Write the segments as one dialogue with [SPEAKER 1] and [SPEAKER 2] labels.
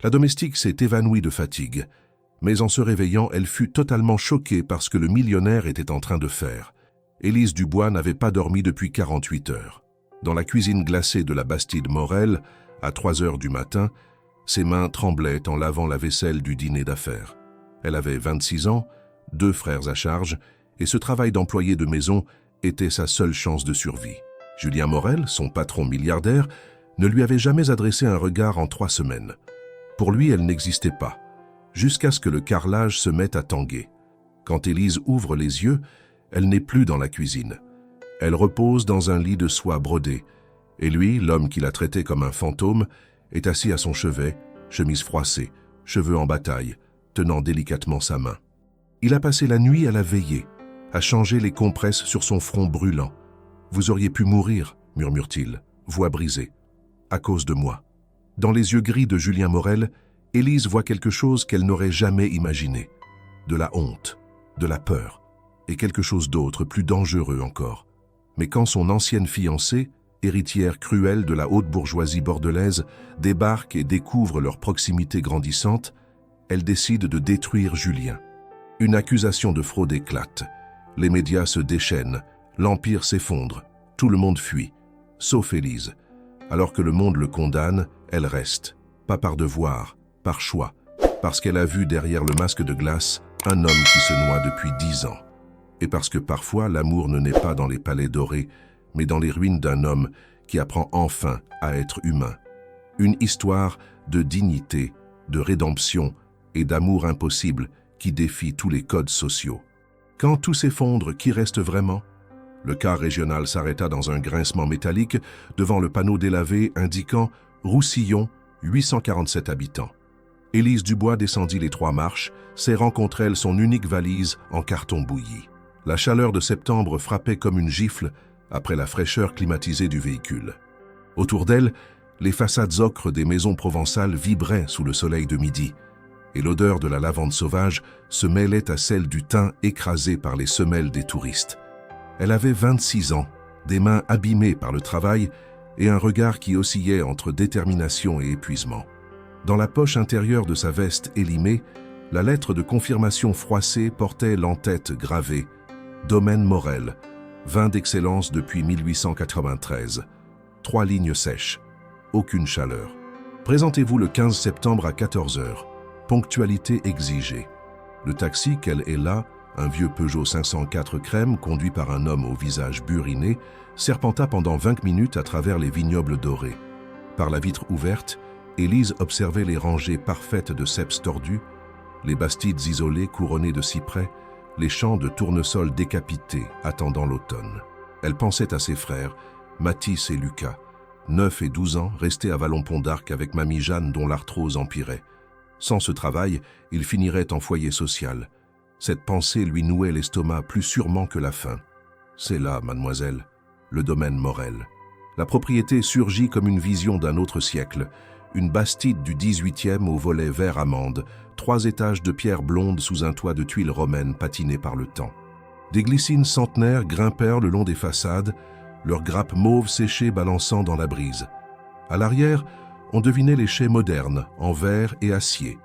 [SPEAKER 1] La domestique s'est évanouie de fatigue, mais en se réveillant, elle fut totalement choquée par ce que le millionnaire était en train de faire. Élise Dubois n'avait pas dormi depuis 48 heures. Dans la cuisine glacée de la Bastide Morel, à 3 heures du matin, ses mains tremblaient en lavant la vaisselle du dîner d'affaires. Elle avait 26 ans, 2 frères à charge, et ce travail d'employé de maison était sa seule chance de survie. Julien Morel, son patron milliardaire, ne lui avait jamais adressé un regard en 3 semaines. Pour lui, elle n'existait pas, jusqu'à ce que le carrelage se mette à tanguer. Quand Élise ouvre les yeux, elle n'est plus dans la cuisine. Elle repose dans un lit de soie brodé, et lui, l'homme qui la traitait comme un fantôme, est assis à son chevet, chemise froissée, cheveux en bataille, tenant délicatement sa main. Il a passé la nuit à la veiller, à changer les compresses sur son front brûlant. « Vous auriez pu mourir », murmure-t-il, voix brisée, « à cause de moi ». Dans les yeux gris de Julien Morel, Élise voit quelque chose qu'elle n'aurait jamais imaginé. De la honte, de la peur, et quelque chose d'autre, plus dangereux encore. Mais quand son ancienne fiancée, héritière cruelle de la haute bourgeoisie bordelaise, débarque et découvre leur proximité grandissante, elle décide de détruire Julien. Une accusation de fraude éclate. Les médias se déchaînent, l'empire s'effondre, tout le monde fuit, sauf Élise. Alors que le monde le condamne, elle reste, pas par devoir, par choix, parce qu'elle a vu derrière le masque de glace un homme qui se noie depuis 10 ans. Et parce que parfois l'amour ne naît pas dans les palais dorés, mais dans les ruines d'un homme qui apprend enfin à être humain. Une histoire de dignité, de rédemption et d'amour impossible qui défie tous les codes sociaux. Quand tout s'effondre, qui reste vraiment? Le car régional s'arrêta dans un grincement métallique devant le panneau délavé indiquant « Roussillon, 847 habitants ». Élise Dubois descendit les 3 marches, serrant contre elle son unique valise en carton bouilli. La chaleur de septembre frappait comme une gifle après la fraîcheur climatisée du véhicule. Autour d'elle, les façades ocres des maisons provençales vibraient sous le soleil de midi, et l'odeur de la lavande sauvage se mêlait à celle du thym écrasé par les semelles des touristes. Elle avait 26 ans, des mains abîmées par le travail et un regard qui oscillait entre détermination et épuisement. Dans la poche intérieure de sa veste élimée, la lettre de confirmation froissée portait l'en-tête gravée « Domaine Morel, vin d'excellence depuis 1893. 3 lignes sèches, aucune chaleur. Présentez-vous le 15 septembre à 14 h. Ponctualité exigée. » Le taxi qu'elle est là, un vieux Peugeot 504 crème conduit par un homme au visage buriné, serpenta pendant 20 minutes à travers les vignobles dorés. Par la vitre ouverte, Élise observait les rangées parfaites de ceps tordus, les bastides isolées couronnées de cyprès, les champs de tournesols décapités attendant l'automne. Elle pensait à ses frères, Mathis et Lucas, 9 et 12 ans, restés à Vallon-Pont-d'Arc avec mamie Jeanne dont l'arthrose empirait. Sans ce travail, il finirait en foyer social. Cette pensée lui nouait l'estomac plus sûrement que la faim. C'est là, mademoiselle, le domaine Morel. La propriété surgit comme une vision d'un autre siècle, une bastide du 18e au volet vert amande, 3 étages de pierre blonde sous un toit de tuiles romaines patinées par le temps. Des glycines centenaires grimpèrent le long des façades, leurs grappes mauves séchées balançant dans la brise. À l'arrière, on devinait les chais modernes, en verre et acier,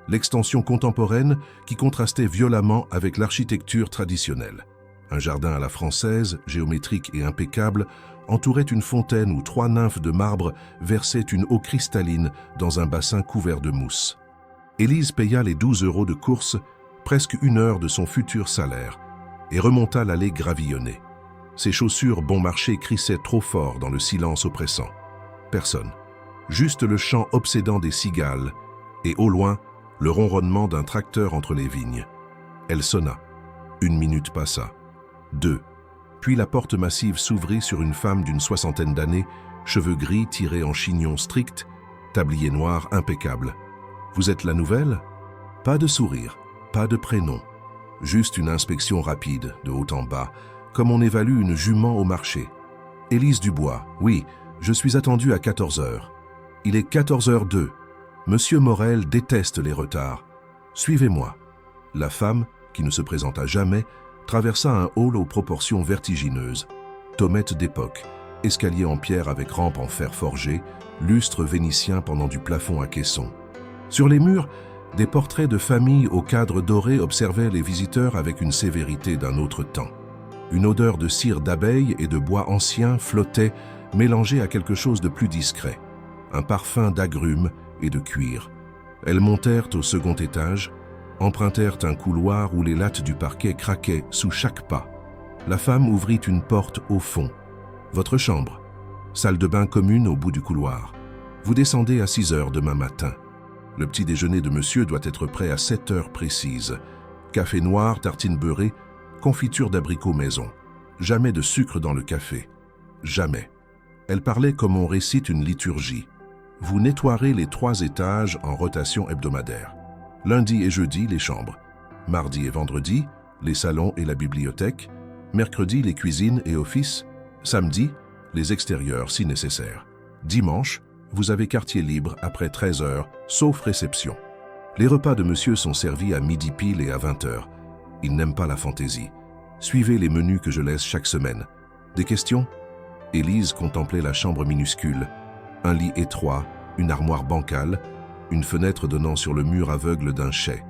[SPEAKER 1] l'extension contemporaine qui contrastait violemment avec l'architecture traditionnelle. Un jardin à la française, géométrique et impeccable, entourait une fontaine où 3 nymphes de marbre versaient une eau cristalline dans un bassin couvert de mousse. Élise paya les 12 € de course, presque 1 heure de son futur salaire, et remonta l'allée gravillonnée. Ses chaussures bon marché crissaient trop fort dans le silence oppressant. Personne. Juste le chant obsédant des cigales, et au loin, le ronronnement d'un tracteur entre les vignes. Elle sonna. 1 minute passa. 2. Puis la porte massive s'ouvrit sur une femme d'une 60aine d'années, cheveux gris tirés en chignon strict, tablier noir impeccable. « Vous êtes la nouvelle ?» Pas de sourire, pas de prénom. Juste une inspection rapide, de haut en bas, comme on évalue une jument au marché. « Élise Dubois, oui, je suis attendue à 14 h. Il est 14h02. Monsieur Morel déteste les retards. Suivez-moi. » La femme, qui ne se présenta jamais, traversa un hall aux proportions vertigineuses. Tomette d'époque, escalier en pierre avec rampe en fer forgé, lustre vénitien pendant du plafond à caisson. Sur les murs, des portraits de famille au cadre doré observaient les visiteurs avec une sévérité d'un autre temps. Une odeur de cire d'abeille et de bois ancien flottait, mélangée à quelque chose de plus discret, un parfum d'agrumes et de cuir. Elles montèrent au second étage, empruntèrent un couloir où les lattes du parquet craquaient sous chaque pas. La femme ouvrit une porte au fond. « Votre chambre. Salle de bain commune au bout du couloir. Vous descendez à 6 heures demain matin. Le petit déjeuner de monsieur doit être prêt à 7 heures précises. Café noir, tartine beurrée, confiture d'abricot maison. Jamais de sucre dans le café. Jamais. » Elle parlait comme on récite une liturgie. Vous nettoierez les 3 étages en rotation hebdomadaire. Lundi et jeudi, les chambres. Mardi et vendredi, les salons et la bibliothèque. Mercredi, les cuisines et offices. Samedi, les extérieurs si nécessaire. Dimanche, vous avez quartier libre après 13 heures, sauf réception. Les repas de monsieur sont servis à midi pile et à 20 heures. Il n'aime pas la fantaisie. Suivez les menus que je laisse chaque semaine. Des questions ? Élise contemplait la chambre minuscule. Un lit étroit, une armoire bancale, une fenêtre donnant sur le mur aveugle d'un chai.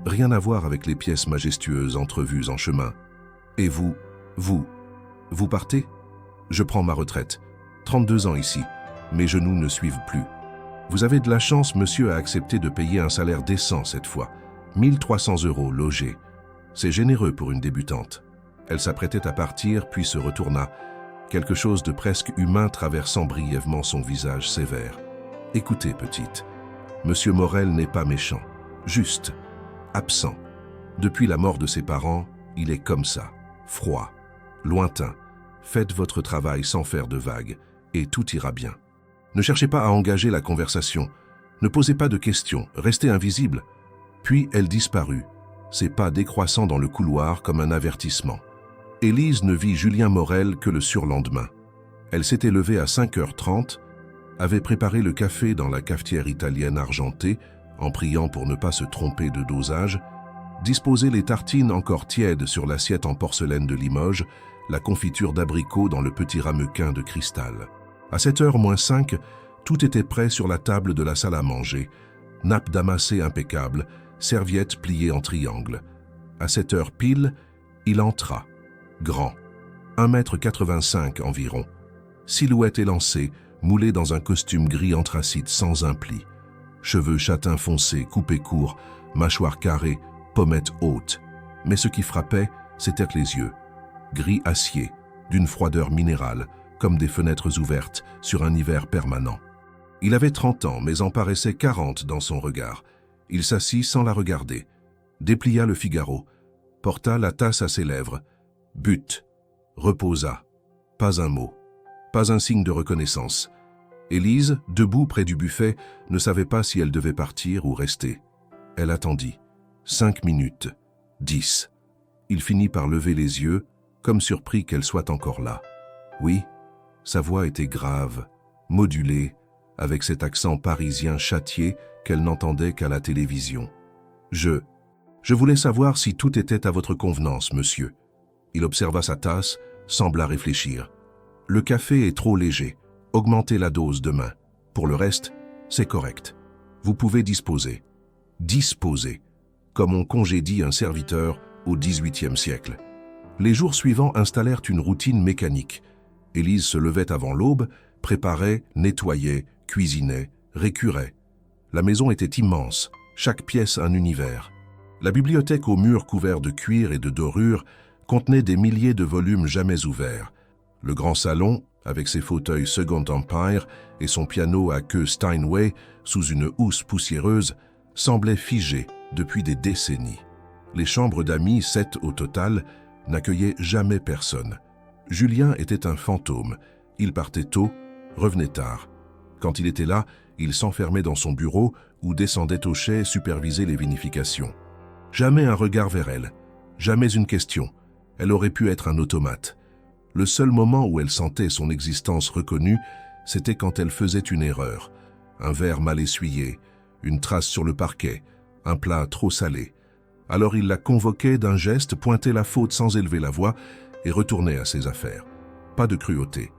[SPEAKER 1] Rien à voir avec les pièces majestueuses entrevues en chemin. Et vous partez ? Je prends ma retraite. 32 ans ici. Mes genoux ne suivent plus. Vous avez de la chance, monsieur a accepté de payer un salaire décent cette fois. 1300 € logés. C'est généreux pour une débutante. Elle s'apprêtait à partir, puis se retourna. Quelque chose de presque humain traversant brièvement son visage sévère. Écoutez, petite. Monsieur Morel n'est pas méchant. Juste. Absent. Depuis la mort de ses parents, il est comme ça. Froid. Lointain. Faites votre travail sans faire de vagues, et tout ira bien. Ne cherchez pas à engager la conversation. Ne posez pas de questions, restez invisible. Puis elle disparut, ses pas décroissant dans le couloir comme un avertissement. Élise ne vit Julien Morel que le surlendemain. Elle s'était levée à 5h30, avait préparé le café dans la cafetière italienne argentée, en priant pour ne pas se tromper de dosage, disposé les tartines encore tièdes sur l'assiette en porcelaine de Limoges, la confiture d'abricot dans le petit ramequin de cristal. À 7h moins 5, tout était prêt sur la table de la salle à manger, nappe damassée impeccable, serviettes pliées en triangle. À 7h pile, il entra, grand, 1,85 m environ, silhouette élancée, moulé dans un costume gris anthracite sans un pli, cheveux châtain foncé, coupés courts, mâchoire carrée, pommettes hautes. Mais ce qui frappait, c'étaient les yeux, gris acier, d'une froideur minérale, comme des fenêtres ouvertes sur un hiver permanent. Il avait 30 ans, mais en paraissait 40 dans son regard. Il s'assit sans la regarder, déplia le Figaro, porta la tasse à ses lèvres, but, reposa, pas un mot, pas un signe de reconnaissance. Élise, debout près du buffet, ne savait pas si elle devait partir ou rester. Elle attendit. 5 minutes, 10. Il finit par lever les yeux, comme surpris qu'elle soit encore là. Oui, sa voix était grave, modulée, avec cet accent parisien châtié qu'elle n'entendait qu'à la télévision. Je voulais savoir si tout était à votre convenance, monsieur. Il observa sa tasse, sembla réfléchir. Le café est trop léger. Augmentez la dose demain. Pour le reste, c'est correct. Vous pouvez disposer. Disposer, comme on congédie un serviteur au XVIIIe siècle. Les jours suivants installèrent une routine mécanique. Élise se levait avant l'aube, préparait, nettoyait, cuisinait, récurait. La maison était immense, chaque pièce un univers. La bibliothèque aux murs couverts de cuir et de dorure contenait des milliers de volumes jamais ouverts. Le grand salon, avec ses fauteuils Second Empire et son piano à queue Steinway sous une housse poussiéreuse, semblait figé depuis des décennies. Les chambres d'amis, 7 au total, n'accueillaient jamais personne. Julien était un fantôme. Il partait tôt, revenait tard. Quand il était là, il s'enfermait dans son bureau ou descendait au chai superviser les vinifications. Jamais un regard vers elle, jamais une question. Elle aurait pu être un automate. Le seul moment où elle sentait son existence reconnue, c'était quand elle faisait une erreur. Un verre mal essuyé, une trace sur le parquet, un plat trop salé. Alors il la convoquait d'un geste, pointait la faute sans élever la voix et retournait à ses affaires. Pas de cruauté,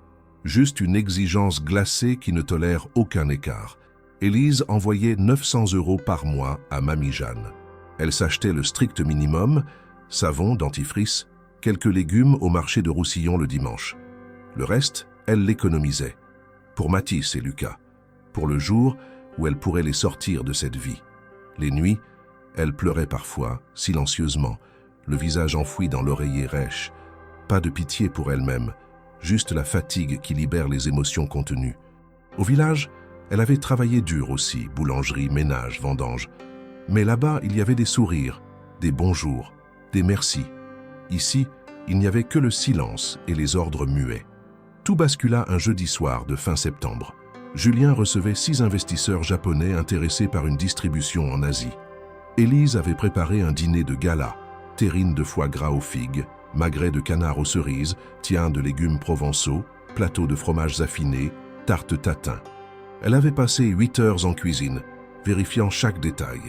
[SPEAKER 1] juste une exigence glacée qui ne tolère aucun écart. Élise envoyait 900 € par mois à Mamie Jeanne. Elle s'achetait le strict minimum, savon, dentifrice, quelques légumes au marché de Roussillon le dimanche. Le reste, elle l'économisait. Pour Mathis et Lucas. Pour le jour où elle pourrait les sortir de cette vie. Les nuits, elle pleurait parfois, silencieusement, le visage enfoui dans l'oreiller rêche. Pas de pitié pour elle-même, juste la fatigue qui libère les émotions contenues. Au village, elle avait travaillé dur aussi, boulangerie, ménage, vendange. Mais là-bas, il y avait des sourires, des bonjours, des merci. Ici, il n'y avait que le silence et les ordres muets. Tout bascula un jeudi soir de fin septembre. Julien recevait 6 investisseurs japonais intéressés par une distribution en Asie. Élise avait préparé un dîner de gala, terrine de foie gras aux figues, magret de canard aux cerises, thym de légumes provençaux, plateau de fromages affinés, tarte tatin. Elle avait passé 8 heures en cuisine, vérifiant chaque détail.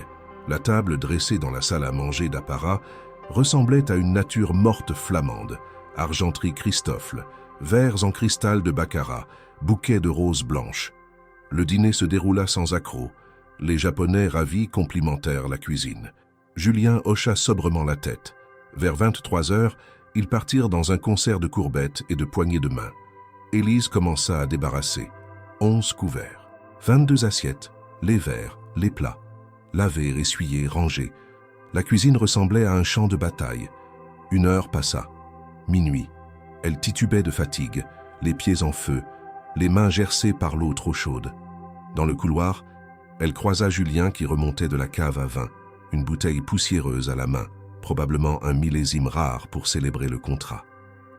[SPEAKER 1] La table dressée dans la salle à manger d'apparat ressemblait à une nature morte flamande, argenterie Christoffel, verres en cristal de baccarat, bouquets de roses blanches. Le dîner se déroula sans accroc. Les Japonais ravis complimentèrent la cuisine. Julien hocha sobrement la tête. Vers 23 heures, ils partirent dans un concert de courbettes et de poignées de main. Élise commença à débarrasser. 11 couverts, 22 assiettes, les verres, les plats, lavés, essuyés, rangés. La cuisine ressemblait à un champ de bataille. 1 heure passa. Minuit. Elle titubait de fatigue, les pieds en feu, les mains gercées par l'eau trop chaude. Dans le couloir, elle croisa Julien qui remontait de la cave à vin, une bouteille poussiéreuse à la main, probablement un millésime rare pour célébrer le contrat.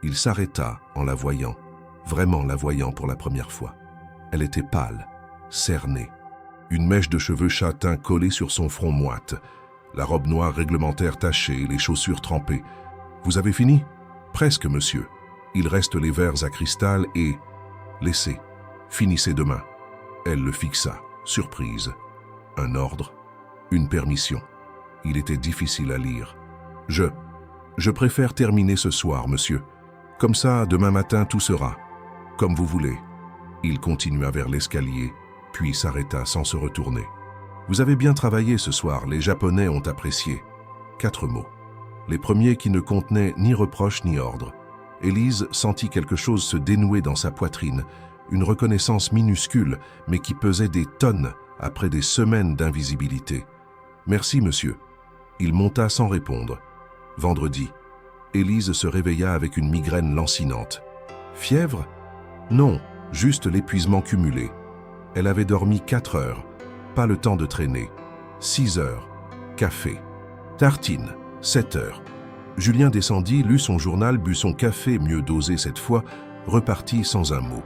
[SPEAKER 1] Il s'arrêta en la voyant, vraiment la voyant pour la première fois. Elle était pâle, cernée, une mèche de cheveux châtains collée sur son front moite, la robe noire réglementaire tachée, les chaussures trempées. « Vous avez fini ?»« Presque, monsieur. Il reste les verres à cristal et... » « Laissez. Finissez demain. » Elle le fixa, surprise. Un ordre, une permission. Il était difficile à lire. « Je préfère terminer ce soir, monsieur. Comme ça, demain matin, tout sera. Comme vous voulez. » Il continua vers l'escalier, puis s'arrêta sans se retourner. « Vous avez bien travaillé ce soir, les Japonais ont apprécié. » 4 mots. Les premiers qui ne contenaient ni reproche ni ordre. Élise sentit quelque chose se dénouer dans sa poitrine, une reconnaissance minuscule, mais qui pesait des tonnes après des semaines d'invisibilité. « Merci, monsieur. » Il monta sans répondre. Vendredi. Élise se réveilla avec une migraine lancinante. Fièvre? Non, juste l'épuisement cumulé. Elle avait dormi 4 heures, pas le temps de traîner. 6 heures, café. Tartine, 7 heures. Julien descendit, lut son journal, but son café, mieux dosé cette fois, repartit sans un mot.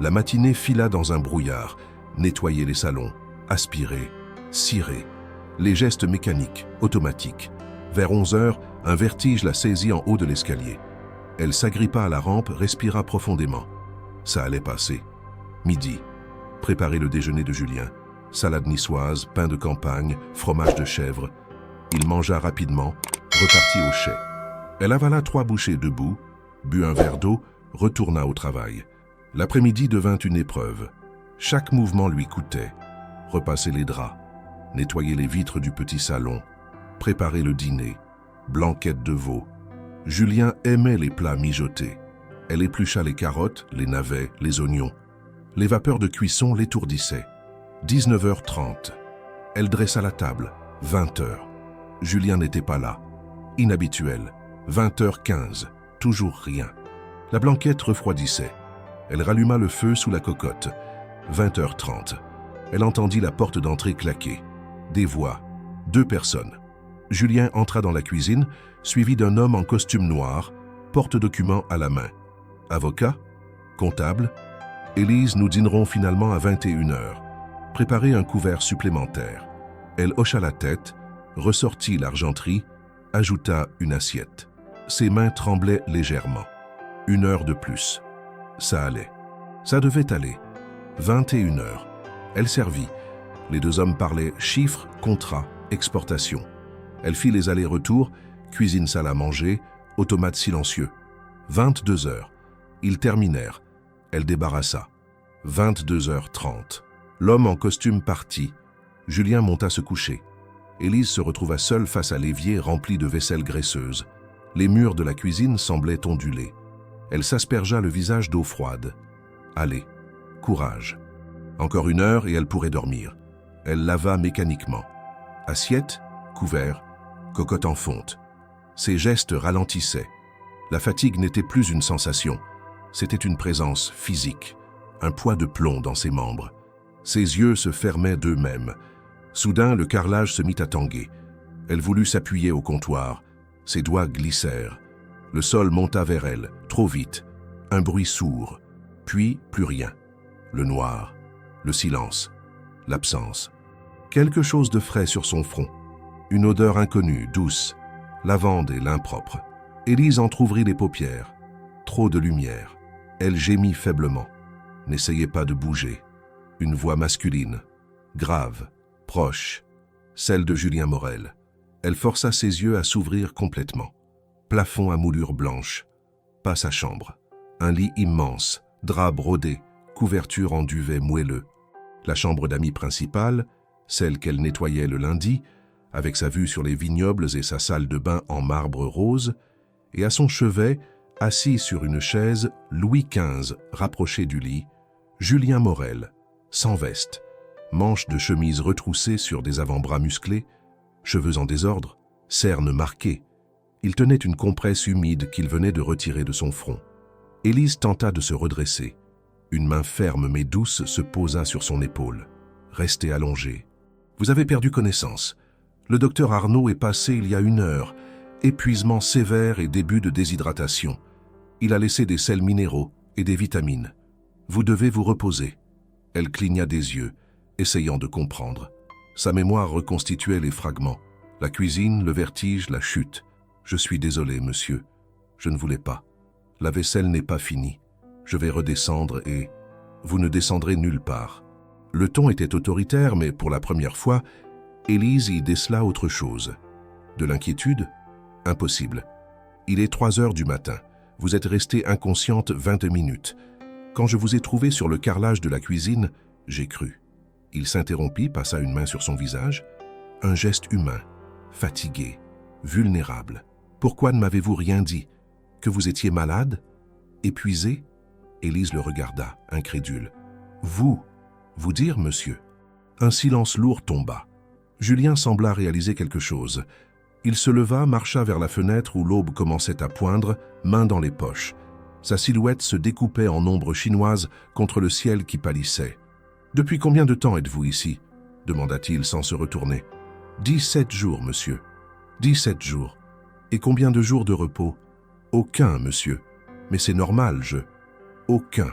[SPEAKER 1] La matinée fila dans un brouillard, nettoyer les salons, aspirer, cirer. Les gestes mécaniques, automatiques. Vers 11 heures, un vertige la saisit en haut de l'escalier. Elle s'agrippa à la rampe, respira profondément. Ça allait passer. Midi. Préparer le déjeuner de Julien. Salade niçoise, pain de campagne, fromage de chèvre. Il mangea rapidement, repartit au chai. Elle avala 3 bouchées debout, but un verre d'eau, retourna au travail. L'après-midi devint une épreuve. Chaque mouvement lui coûtait. Repasser les draps, nettoyer les vitres du petit salon, préparer le dîner, blanquette de veau. Julien aimait les plats mijotés. Elle éplucha les carottes, les navets, les oignons. Les vapeurs de cuisson l'étourdissaient. 19h30. Elle dressa la table. 20h. Julien n'était pas là. Inhabituel. 20h15. Toujours rien. La blanquette refroidissait. Elle ralluma le feu sous la cocotte. 20h30. Elle entendit la porte d'entrée claquer. Des voix. 2 personnes. Julien entra dans la cuisine, suivi d'un homme en costume noir, porte-documents à la main. Avocat? Comptable? Élise, nous dînerons finalement à 21h. Préparez un couvert supplémentaire. Elle hocha la tête, ressortit l'argenterie, ajouta une assiette. Ses mains tremblaient légèrement. 1 heure de plus. Ça allait. Ça devait aller. 21h. Elle servit. Les 2 hommes parlaient chiffres, contrats, exportation. Elle fit les allers-retours, cuisine salle à manger, automate silencieux. 22h. Ils terminèrent. Elle débarrassa. 22h30. L'homme en costume partit. Julien monta se coucher. Élise se retrouva seule face à l'évier rempli de vaisselle graisseuse. Les murs de la cuisine semblaient ondulés. Elle s'aspergea le visage d'eau froide. Allez, courage. Encore 1 heure et elle pourrait dormir. Elle lava mécaniquement. Assiette, couvert, cocotte en fonte. Ses gestes ralentissaient. La fatigue n'était plus une sensation. C'était une présence physique, un poids de plomb dans ses membres. Ses yeux se fermaient d'eux-mêmes. Soudain, le carrelage se mit à tanguer. Elle voulut s'appuyer au comptoir. Ses doigts glissèrent. Le sol monta vers elle, trop vite. Un bruit sourd. Puis, plus rien. Le noir. Le silence. L'absence. Quelque chose de frais sur son front. Une odeur inconnue, douce. Lavande et lin propre. Élise entr'ouvrit les paupières. Trop de lumière. Elle gémit faiblement. N'essayez pas de bouger. Une voix masculine. Grave. Proche. Celle de Julien Morel. Elle força ses yeux à s'ouvrir complètement. Plafond à moulure blanche. Pas sa chambre. Un lit immense, drap brodé, couverture en duvet moelleux. La chambre d'amis principale, celle qu'elle nettoyait le lundi, avec sa vue sur les vignobles et sa salle de bain en marbre rose, et à son chevet, assis sur une chaise, Louis XV, rapproché du lit, Julien Morel, sans veste, manches de chemise retroussées sur des avant-bras musclés, cheveux en désordre, cernes marquées. Il tenait une compresse humide qu'il venait de retirer de son front. Élise tenta de se redresser. Une main ferme mais douce se posa sur son épaule. Restez allongée. Vous avez perdu connaissance. Le docteur Arnaud est passé il y a 1 heure. Épuisement sévère et début de déshydratation. Il a laissé des sels minéraux et des vitamines. Vous devez vous reposer. Elle cligna des yeux, essayant de comprendre. Sa mémoire reconstituait les fragments. La cuisine, le vertige, la chute. Je suis désolé, monsieur. Je ne voulais pas. La vaisselle n'est pas finie. Je vais redescendre et... Vous ne descendrez nulle part. Le ton était autoritaire, mais pour la première fois, Élise y décela autre chose. De l'inquiétude? Impossible. Il est 3 heures du matin. Vous êtes restée inconsciente 20 minutes. Quand je vous ai trouvé sur le carrelage de la cuisine, j'ai cru. Il s'interrompit, passa une main sur son visage. Un geste humain, fatigué, vulnérable. Pourquoi ne m'avez-vous rien dit? Que vous étiez malade? Épuisé? Élise le regarda, incrédule. Vous dire, monsieur? Un silence lourd tomba. Julien sembla réaliser quelque chose. Il se leva, marcha vers la fenêtre où l'aube commençait à poindre, main dans les poches. Sa silhouette se découpait en ombre chinoise contre le ciel qui pâlissait. « Depuis combien de temps êtes-vous ici » demanda-t-il sans se retourner. « 17 jours, monsieur. 17 jours. Et combien de jours de repos ?»« Aucun, monsieur. Mais c'est normal, je... »« Aucun. »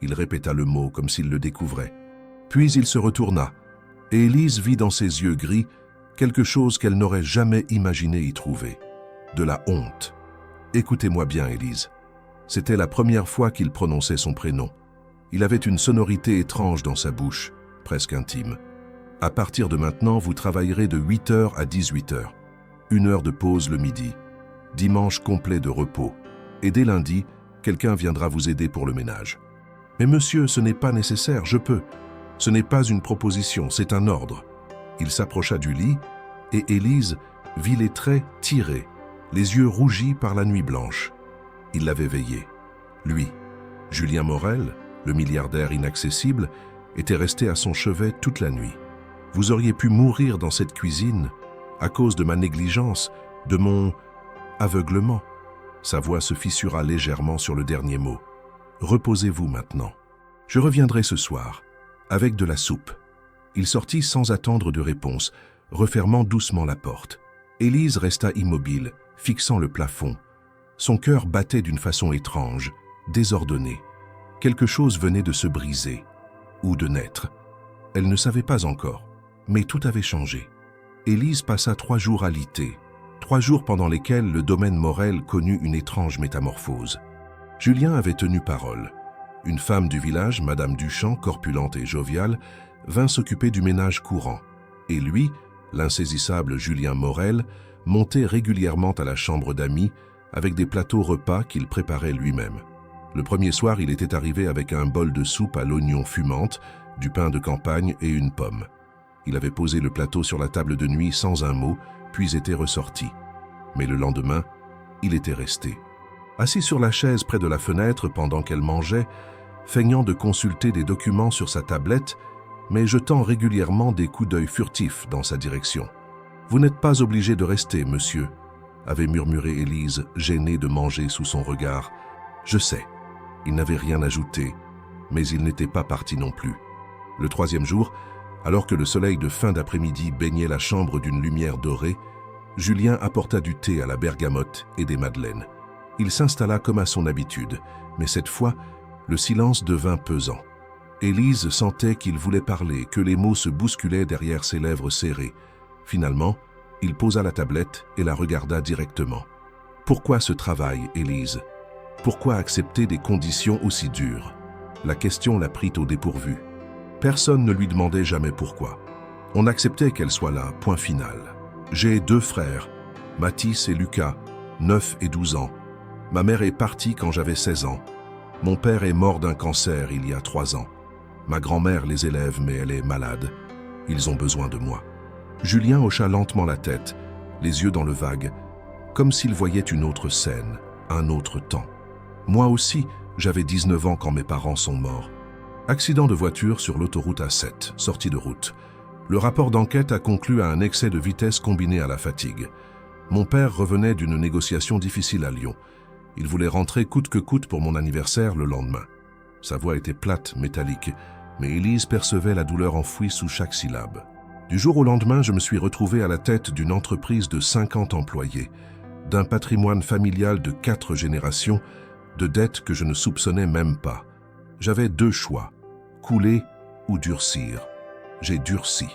[SPEAKER 1] Il répéta le mot comme s'il le découvrait. Puis il se retourna, et Élise vit dans ses yeux gris quelque chose qu'elle n'aurait jamais imaginé y trouver. De la honte. Écoutez-moi bien, Élise. C'était la première fois qu'il prononçait son prénom. Il avait une sonorité étrange dans sa bouche, presque intime. À partir de maintenant, vous travaillerez de 8h à 18h. 1 heure de pause le midi. Dimanche complet de repos. Et dès lundi, quelqu'un viendra vous aider pour le ménage. Mais monsieur, ce n'est pas nécessaire, je peux. Ce n'est pas une proposition, c'est un ordre. Il s'approcha du lit et Élise vit les traits tirés, les yeux rougis par la nuit blanche. Il l'avait veillé. Lui, Julien Morel, le milliardaire inaccessible, était resté à son chevet toute la nuit. Vous auriez pu mourir dans cette cuisine à cause de ma négligence, de mon aveuglement. Sa voix se fissura légèrement sur le dernier mot. Reposez-vous maintenant. Je reviendrai ce soir, avec de la soupe. Il sortit sans attendre de réponse, refermant doucement la porte. Élise resta immobile, fixant le plafond. Son cœur battait d'une façon étrange, désordonnée. Quelque chose venait de se briser, ou de naître. Elle ne savait pas encore, mais tout avait changé. Élise passa 3 jours alitée, 3 jours pendant lesquels le domaine Morel connut une étrange métamorphose. Julien avait tenu parole. Une femme du village, Madame Duchamp, corpulente et joviale, vint s'occuper du ménage courant. Et lui, l'insaisissable Julien Morel, montait régulièrement à la chambre d'amis avec des plateaux repas qu'il préparait lui-même. Le premier soir, il était arrivé avec un bol de soupe à l'oignon fumante, du pain de campagne et une pomme. Il avait posé le plateau sur la table de nuit sans un mot, puis était ressorti. Mais le lendemain, il était resté. Assis sur la chaise près de la fenêtre pendant qu'elle mangeait, feignant de consulter des documents sur sa tablette, mais jetant régulièrement des coups d'œil furtifs dans sa direction. « Vous n'êtes pas obligé de rester, monsieur », avait murmuré Élise, gênée de manger sous son regard. « Je sais. » Il n'avait rien ajouté, mais il n'était pas parti non plus. Le troisième jour, alors que le soleil de fin d'après-midi baignait la chambre d'une lumière dorée, Julien apporta du thé à la bergamote et des madeleines. Il s'installa comme à son habitude, mais cette fois, le silence devint pesant. Élise sentait qu'il voulait parler, que les mots se bousculaient derrière ses lèvres serrées. Finalement, il posa la tablette et la regarda directement. « Pourquoi ce travail, Élise ? Pourquoi accepter des conditions aussi dures ?» La question la prit au dépourvu. Personne ne lui demandait jamais pourquoi. On acceptait qu'elle soit là, point final. J'ai 2 frères, Mathis et Lucas, 9 et 12 ans. Ma mère est partie quand j'avais 16 ans. Mon père est mort d'un cancer il y a 3 ans. Ma grand-mère les élève, mais elle est malade. Ils ont besoin de moi. Julien hocha lentement la tête, les yeux dans le vague, comme s'il voyait une autre scène, un autre temps. Moi aussi, j'avais 19 ans quand mes parents sont morts. Accident de voiture sur l'autoroute A7, sortie de route. Le rapport d'enquête a conclu à un excès de vitesse combiné à la fatigue. Mon père revenait d'une négociation difficile à Lyon. Il voulait rentrer coûte que coûte pour mon anniversaire le lendemain. Sa voix était plate, métallique, mais Élise percevait la douleur enfouie sous chaque syllabe. Du jour au lendemain, je me suis retrouvé à la tête d'une entreprise de 50 employés, d'un patrimoine familial de 4 générations, de dettes que je ne soupçonnais même pas. J'avais 2 choix, couler ou durcir. J'ai durci.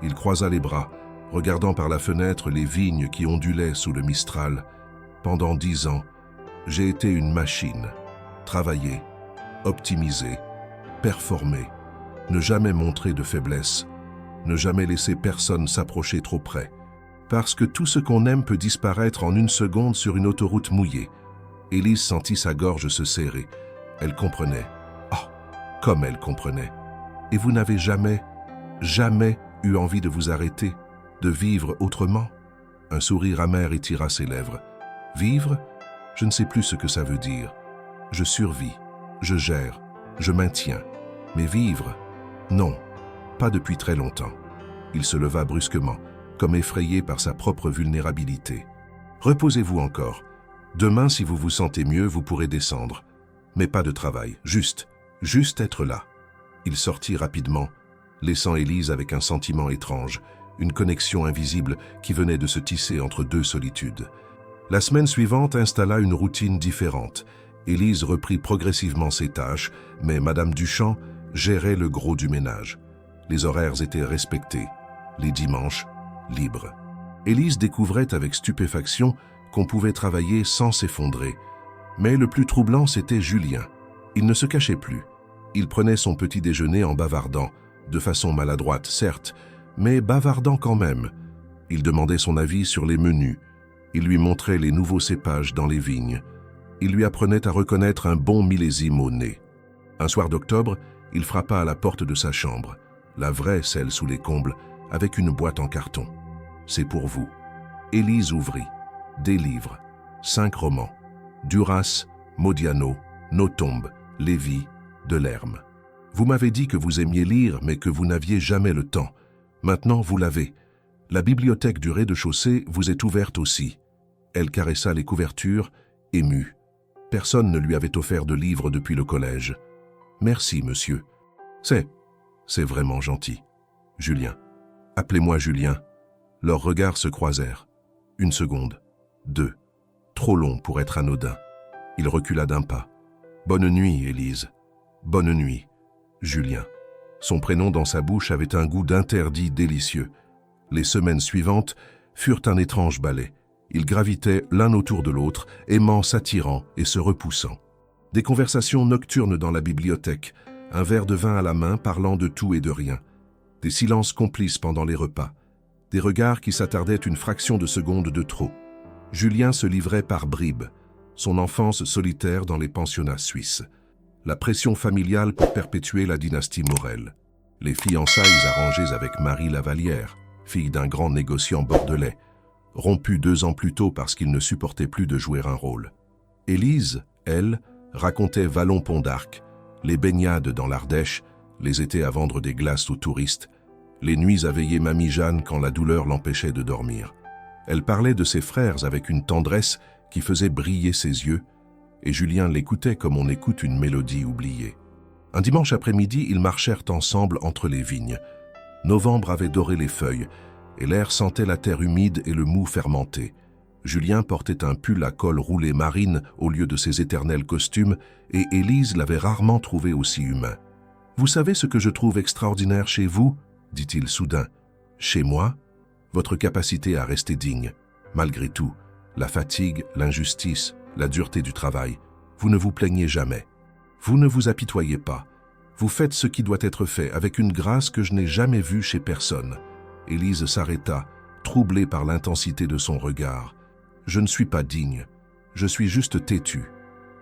[SPEAKER 1] Il croisa les bras, regardant par la fenêtre les vignes qui ondulaient sous le Mistral. Pendant 10 ans, j'ai été une machine. Travailler, optimiser, performer, ne jamais montrer de faiblesse, ne jamais laisser personne s'approcher trop près. Parce que tout ce qu'on aime peut disparaître en 1 seconde sur une autoroute mouillée. Élise sentit sa gorge se serrer. Elle comprenait. Oh, comme elle comprenait. Et vous n'avez jamais eu envie de vous arrêter, de vivre autrement? Un sourire amer étira ses lèvres. Vivre? Je ne sais plus ce que ça veut dire. Je survis, je gère, je maintiens. Mais vivre? Non, pas depuis très longtemps. Il se leva brusquement, comme effrayé par sa propre vulnérabilité. Reposez-vous encore. Demain, si vous vous sentez mieux, vous pourrez descendre. Mais pas de travail, juste être là. Il sortit rapidement, laissant Élise avec un sentiment étrange, une connexion invisible qui venait de se tisser entre 2 solitudes. La semaine suivante installa une routine différente. Élise reprit progressivement ses tâches, mais Madame Duchamp gérait le gros du ménage. Les horaires étaient respectés, les dimanches, libres. Élise découvrait avec stupéfaction qu'on pouvait travailler sans s'effondrer. Mais le plus troublant, c'était Julien. Il ne se cachait plus. Il prenait son petit déjeuner en bavardant, de façon maladroite, certes, mais bavardant quand même. Il demandait son avis sur les menus. Il lui montrait les nouveaux cépages dans les vignes. Il lui apprenait à reconnaître un bon millésime au nez. Un soir d'octobre, il frappa à la porte de sa chambre, la vraie, celle sous les combles, avec une boîte en carton. « C'est pour vous. » Élise ouvrit. Des livres, 5 romans. Duras, Modiano, Nothomb, Lévy, Delerme. Vous m'avez dit que vous aimiez lire, mais que vous n'aviez jamais le temps. Maintenant, vous l'avez. La bibliothèque du rez-de-chaussée vous est ouverte aussi. Elle caressa les couvertures, émue. Personne ne lui avait offert de livres depuis le collège. Merci, monsieur. C'est vraiment gentil. Julien. Appelez-moi Julien. Leurs regards se croisèrent. 1 seconde. 2. Trop long pour être anodin. Il recula d'un pas. Bonne nuit, Élise. Bonne nuit, Julien. Son prénom dans sa bouche avait un goût d'interdit délicieux. Les semaines suivantes furent un étrange ballet. Ils gravitaient l'un autour de l'autre, aimant, s'attirant et se repoussant. Des conversations nocturnes dans la bibliothèque, un verre de vin à la main parlant de tout et de rien. Des silences complices pendant les repas. Des regards qui s'attardaient une fraction de seconde de trop. Julien se livrait par bribes. son enfance solitaire dans les pensionnats suisses, la pression familiale pour perpétuer la dynastie Morel, les fiançailles arrangées avec Marie Lavallière, fille d'un grand négociant bordelais, rompu 2 ans plus tôt parce qu'il ne supportait plus de jouer un rôle. Élise, elle, racontait Vallon-Pont d'Arc, les baignades dans l'Ardèche, les étés à vendre des glaces aux touristes, les nuits à veiller Mamie Jeanne quand la douleur l'empêchait de dormir. Elle parlait de ses frères avec une tendresse qui faisait briller ses yeux, et Julien l'écoutait comme on écoute une mélodie oubliée. Un dimanche après-midi, ils marchèrent ensemble entre les vignes. Novembre avait doré les feuilles, et l'air sentait la terre humide et le mou fermenté. Julien portait un pull à col roulé marine au lieu de ses éternels costumes, et Élise l'avait rarement trouvé aussi humain. « Vous savez ce que je trouve extraordinaire chez vous ?» dit-il soudain. « Chez moi ? Votre capacité à rester digne. Malgré tout, la fatigue, l'injustice, la dureté du travail, vous ne vous plaignez jamais. Vous ne vous apitoyez pas. Vous faites ce qui doit être fait avec une grâce que je n'ai jamais vue chez personne. » Élise s'arrêta, troublée par l'intensité de son regard. « Je ne suis pas digne. Je suis juste têtue.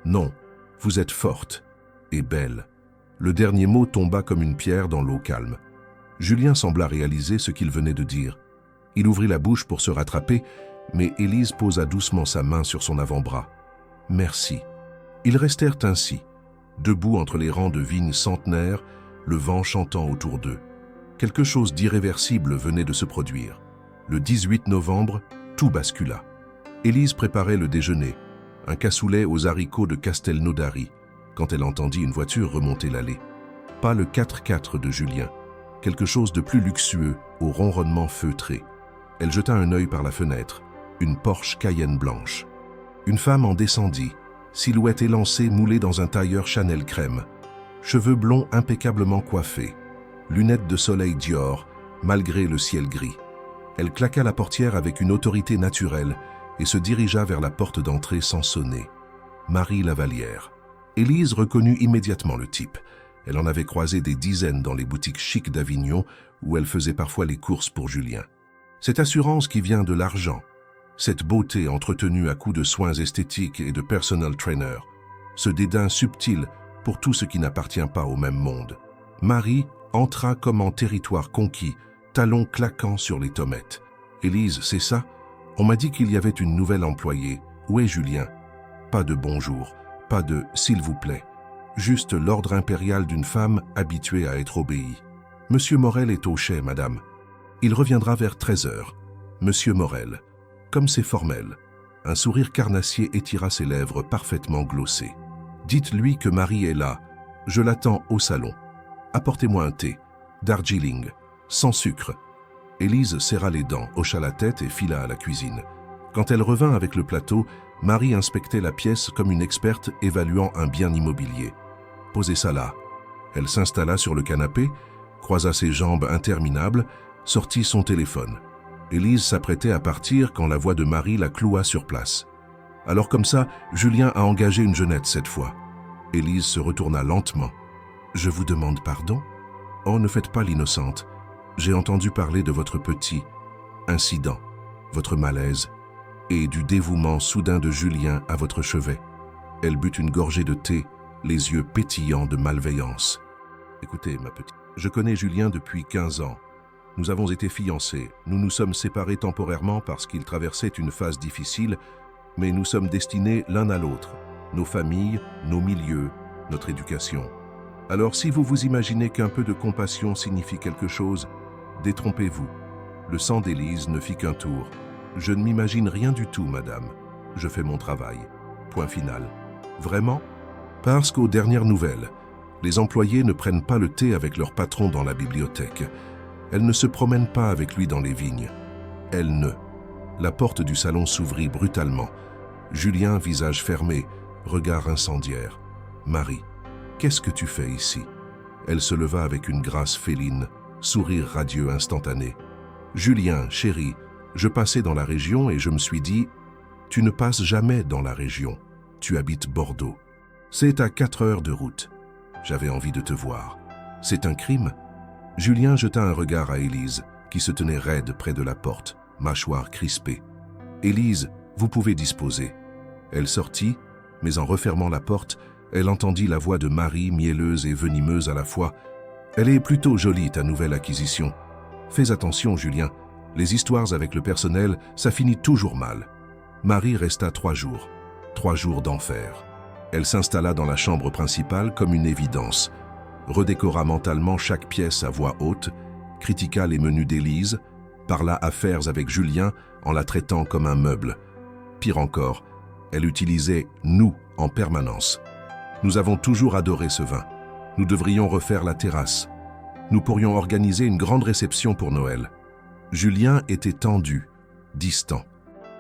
[SPEAKER 1] Non, vous êtes forte et belle. » Le dernier mot tomba comme une pierre dans l'eau calme. Julien sembla réaliser ce qu'il venait de dire. Il ouvrit la bouche pour se rattraper, mais Élise posa doucement sa main sur son avant-bras. « Merci. » Ils restèrent ainsi, debout entre les rangs de vignes centenaires, le vent chantant autour d'eux. Quelque chose d'irréversible venait de se produire. Le 18 novembre, tout bascula. Élise préparait le déjeuner, un cassoulet aux haricots de Castelnaudary, quand elle entendit une voiture remonter l'allée. Pas le 4x4 de Julien, quelque chose de plus luxueux, au ronronnement feutré. Elle jeta un œil par la fenêtre, une Porsche Cayenne blanche. Une femme en descendit, silhouette élancée moulée dans un tailleur Chanel crème, cheveux blonds impeccablement coiffés, lunettes de soleil Dior, malgré le ciel gris. Elle claqua la portière avec une autorité naturelle et se dirigea vers la porte d'entrée sans sonner. Marie Lavallière. Élise reconnut immédiatement le type. Elle en avait croisé des dizaines dans les boutiques chics d'Avignon où elle faisait parfois les courses pour Julien. Cette assurance qui vient de l'argent, cette beauté entretenue à coups de soins esthétiques et de personal trainer, ce dédain subtil pour tout ce qui n'appartient pas au même monde. Marie entra comme en territoire conquis, talons claquant sur les tommettes. « Élise, c'est ça? On m'a dit qu'il y avait une nouvelle employée. Où est Julien? » Pas de bonjour, pas de « s'il vous plaît ». Juste l'ordre impérial d'une femme habituée à être obéie. « Monsieur Morel est au chai, madame. Il reviendra vers 13 h. Monsieur Morel. » Comme c'est formel. Un sourire carnassier étira ses lèvres parfaitement glossées. « Dites-lui que Marie est là. Je l'attends au salon. Apportez-moi un thé. Darjeeling. Sans sucre. » Élise serra les dents, hocha la tête et fila à la cuisine. Quand elle revint avec le plateau, Marie inspectait la pièce comme une experte évaluant un bien immobilier. « Posez ça là. » Elle s'installa sur le canapé, croisa ses jambes interminables, sortit son téléphone. Élise s'apprêtait à partir quand la voix de Marie la cloua sur place. « Alors comme ça, Julien a engagé une jeunette cette fois. » Élise se retourna lentement. « Je vous demande pardon ? Oh, ne faites pas l'innocente. J'ai entendu parler de votre petit incident, votre malaise, et du dévouement soudain de Julien à votre chevet. » Elle but une gorgée de thé, les yeux pétillants de malveillance. « Écoutez, ma petite, je connais Julien depuis 15 ans. Nous avons été fiancés. Nous nous sommes séparés temporairement parce qu'il traversait une phase difficile, mais nous sommes destinés l'un à l'autre. Nos familles, nos milieux, notre éducation. Alors si vous vous imaginez qu'un peu de compassion signifie quelque chose, détrompez-vous. Le sang d'Élise ne fit qu'un tour. Je ne m'imagine rien du tout, madame. Je fais mon travail. Point final. Vraiment ? Parce qu'aux dernières nouvelles, les employés ne prennent pas le thé avec leur patron dans la bibliothèque. Elle ne se promène pas avec lui dans les vignes. Elle ne. La porte du salon s'ouvrit brutalement. Julien, visage fermé, regard incendiaire. « Marie, qu'est-ce que tu fais ici ?» Elle se leva avec une grâce féline, sourire radieux instantané. « Julien, chéri, je passais dans la région et je me suis dit, tu ne passes jamais dans la région. Tu habites Bordeaux. C'est à 4 heures de route. J'avais envie de te voir. C'est un crime ?» Julien jeta un regard à Élise, qui se tenait raide près de la porte, mâchoire crispée. « Élise, vous pouvez disposer. » Elle sortit, mais en refermant la porte, elle entendit la voix de Marie, mielleuse et venimeuse à la fois. « Elle est plutôt jolie, ta nouvelle acquisition. Fais attention, Julien. Les histoires avec le personnel, ça finit toujours mal. » Marie resta 3 jours. 3 jours d'enfer. Elle s'installa dans la chambre principale comme une évidence, redécora mentalement chaque pièce à voix haute, critiqua les menus d'Élise, parla affaires avec Julien en la traitant comme un meuble. Pire encore, elle utilisait « nous » en permanence. Nous avons toujours adoré ce vin. Nous devrions refaire la terrasse. Nous pourrions organiser une grande réception pour Noël. Julien était tendu, distant.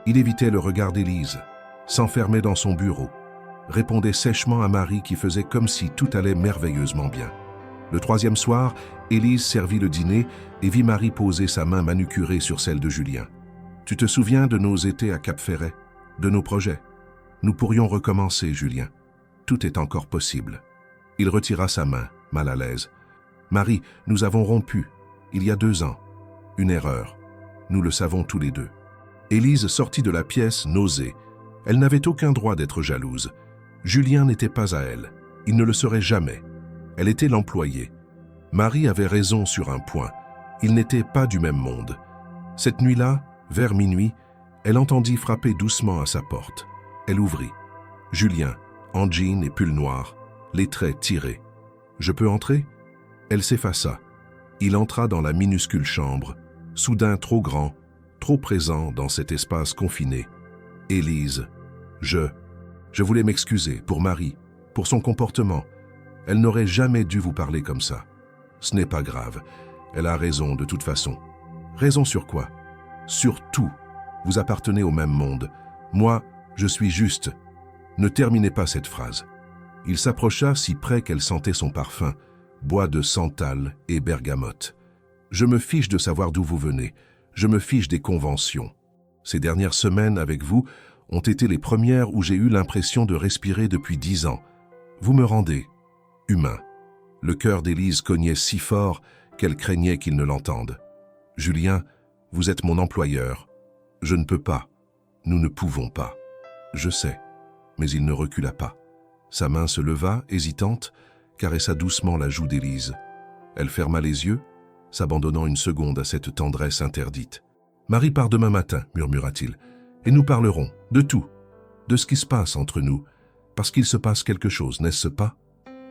[SPEAKER 1] Il évitait le regard d'Élise, s'enfermait dans son bureau, répondait sèchement à Marie qui faisait comme si tout allait merveilleusement bien. Le 3e soir, Élise servit le dîner et vit Marie poser sa main manucurée sur celle de Julien. « Tu te souviens de nos étés à Cap-Ferret, de nos projets? Nous pourrions recommencer, Julien. Tout est encore possible. » Il retira sa main, mal à l'aise. « Marie, nous avons rompu, il y a 2 ans. Une erreur. Nous le savons tous les deux. » Élise sortit de la pièce, nausée. Elle n'avait aucun droit d'être jalouse. Julien n'était pas à elle. Il ne le serait jamais. Elle était l'employée. Marie avait raison sur un point. Ils n'étaient pas du même monde. Cette nuit-là, vers minuit, elle entendit frapper doucement à sa porte. Elle ouvrit. Julien, en jean et pull noir, les traits tirés. « Je peux entrer ?» Elle s'effaça. Il entra dans la minuscule chambre, soudain trop grand, trop présent dans cet espace confiné. « Élise, je voulais m'excuser pour Marie, pour son comportement. Elle n'aurait jamais dû vous parler comme ça. Ce n'est pas grave. Elle a raison de toute façon. » Raison sur quoi? Sur tout. Vous appartenez au même monde. Moi, je suis juste. Ne terminez pas cette phrase. Il s'approcha si près qu'elle sentait son parfum, bois de santal et bergamote. Je me fiche de savoir d'où vous venez. Je me fiche des conventions. Ces dernières semaines avec vous ont été les premières où j'ai eu l'impression de respirer depuis 10 ans. Vous me rendez humain. Le cœur d'Élise cognait si fort qu'elle craignait qu'il ne l'entende. Julien, vous êtes mon employeur. Je ne peux pas. Nous ne pouvons pas. Je sais. Mais il ne recula pas. Sa main se leva, hésitante, caressa doucement la joue d'Élise. Elle ferma les yeux, s'abandonnant une seconde à cette tendresse interdite. « Marie part demain matin, murmura-t-il, et nous parlerons de tout, de ce qui se passe entre nous, parce qu'il se passe quelque chose, n'est-ce pas? »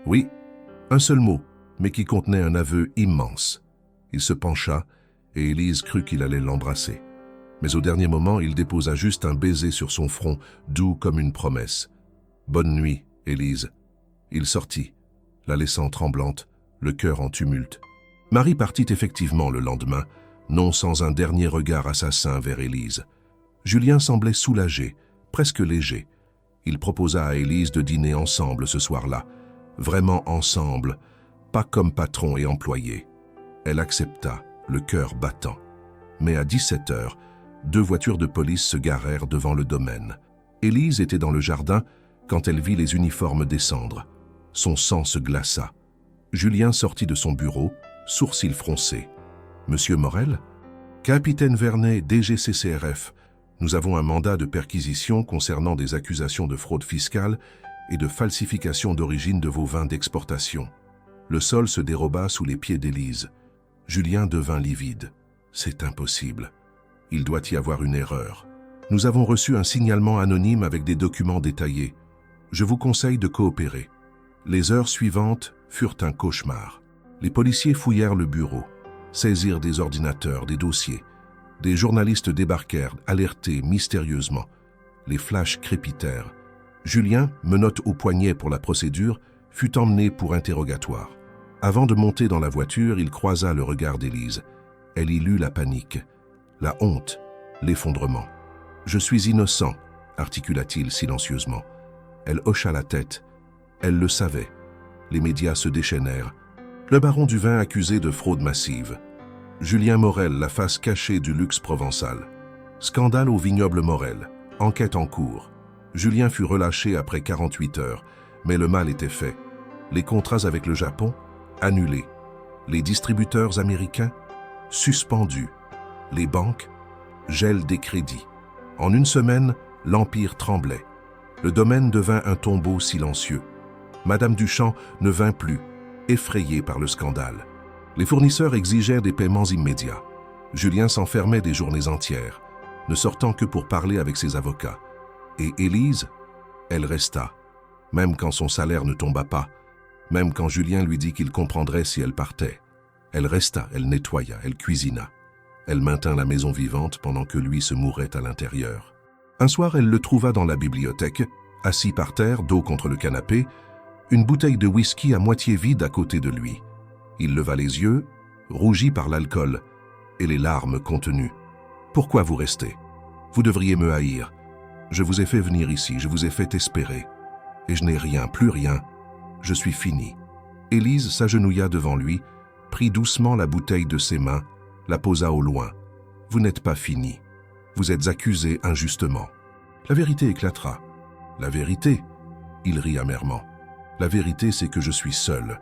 [SPEAKER 1] Oui, un seul mot, mais qui contenait un aveu immense. Il se pencha, et Élise crut qu'il allait l'embrasser. Mais au dernier moment, il déposa juste un baiser sur son front, doux comme une promesse. « Bonne nuit, Élise. » Il sortit, la laissant tremblante, le cœur en tumulte. Marie partit effectivement le lendemain, non sans un dernier regard assassin vers Élise. Julien semblait soulagé, presque léger. Il proposa à Élise de dîner ensemble ce soir-là, vraiment ensemble, pas comme patron et employé. Elle accepta, le cœur battant. Mais à 17h, 2 voitures de police se garèrent devant le domaine. Élise était dans le jardin quand elle vit les uniformes descendre. Son sang se glaça. Julien sortit de son bureau, sourcils froncés. « Monsieur Morel ?»« Capitaine Vernet, DGCCRF. Nous avons un mandat de perquisition concernant des accusations de fraude fiscale et de falsification d'origine de vos vins d'exportation. » Le sol se déroba sous les pieds d'Élise. Julien devint livide. « C'est impossible. Il doit y avoir une erreur. Nous avons reçu un signalement anonyme avec des documents détaillés. Je vous conseille de coopérer. » Les heures suivantes furent un cauchemar. Les policiers fouillèrent le bureau, saisirent des ordinateurs, des dossiers. Des journalistes débarquèrent, alertés mystérieusement. Les flashs crépitèrent. Julien, menottes au poignet pour la procédure, fut emmené pour interrogatoire. Avant de monter dans la voiture, il croisa le regard d'Élise. Elle y lut la panique, la honte, l'effondrement. « Je suis innocent », articula-t-il silencieusement. Elle hocha la tête. Elle le savait. Les médias se déchaînèrent. Le baron du vin accusé de fraude massive. Julien Morel, la face cachée du luxe provençal. Scandale au vignoble Morel. Enquête en cours. Julien fut relâché après 48 heures, mais le mal était fait. Les contrats avec le Japon, annulés. Les distributeurs américains, suspendus. Les banques, gel des crédits. En une semaine, l'Empire tremblait. Le domaine devint un tombeau silencieux. Madame Duchamp ne vint plus, effrayée par le scandale. Les fournisseurs exigeaient des paiements immédiats. Julien s'enfermait des journées entières, ne sortant que pour parler avec ses avocats. Et Élise, elle resta, même quand son salaire ne tomba pas, même quand Julien lui dit qu'il comprendrait si elle partait. Elle resta, elle nettoya, elle cuisina. Elle maintint la maison vivante pendant que lui se mourait à l'intérieur. Un soir, elle le trouva dans la bibliothèque, assis par terre, dos contre le canapé, une bouteille de whisky à moitié vide à côté de lui. Il leva les yeux, rougi par l'alcool et les larmes contenues. « Pourquoi vous restez? Vous devriez me haïr. Je vous ai fait venir ici, je vous ai fait espérer. Et je n'ai rien, plus rien. Je suis fini. » Élise s'agenouilla devant lui, prit doucement la bouteille de ses mains, la posa au loin. « Vous n'êtes pas fini. Vous êtes accusé injustement. » La vérité éclatera. « La vérité ?» Il rit amèrement. « La vérité, c'est que je suis seul,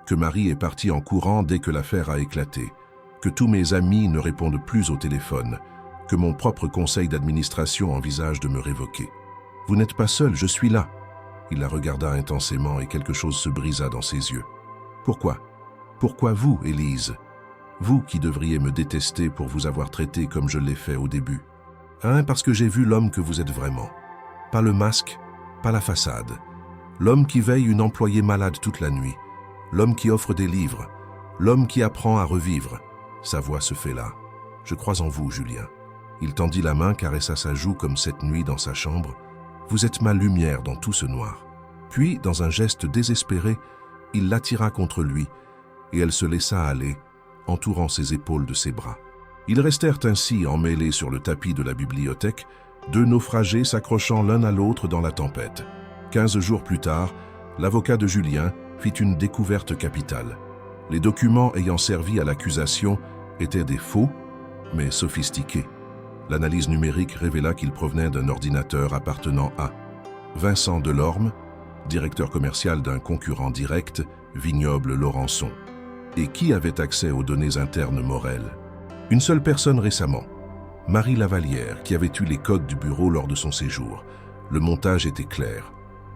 [SPEAKER 1] que Marie est partie en courant dès que l'affaire a éclaté, que tous mes amis ne répondent plus au téléphone, que mon propre conseil d'administration envisage de me révoquer. Vous n'êtes pas seul, je suis là. » Il la regarda intensément et quelque chose se brisa dans ses yeux. « Pourquoi? Pourquoi vous, Élise? Vous qui devriez me détester pour vous avoir traité comme je l'ai fait au début. Hein, parce que j'ai vu l'homme que vous êtes vraiment. Pas le masque, pas la façade. L'homme qui veille une employée malade toute la nuit. L'homme qui offre des livres. L'homme qui apprend à revivre. » Sa voix se fait là. « Je crois en vous, Julien. » Il tendit la main, caressa sa joue comme cette nuit dans sa chambre. « Vous êtes ma lumière dans tout ce noir. » Puis, dans un geste désespéré, il l'attira contre lui et elle se laissa aller, entourant ses épaules de ses bras. Ils restèrent ainsi emmêlés sur le tapis de la bibliothèque, deux naufragés s'accrochant l'un à l'autre dans la tempête. 15 jours plus tard, l'avocat de Julien fit une découverte capitale. Les documents ayant servi à l'accusation étaient des faux, mais sophistiqués. L'analyse numérique révéla qu'ils provenaient d'un ordinateur appartenant à Vincent Delorme, directeur commercial d'un concurrent direct, Vignoble Laurençon. Et qui avait accès aux données internes Morel? Une seule personne récemment, Marie Lavallière, qui avait eu les codes du bureau lors de son séjour. Le montage était clair.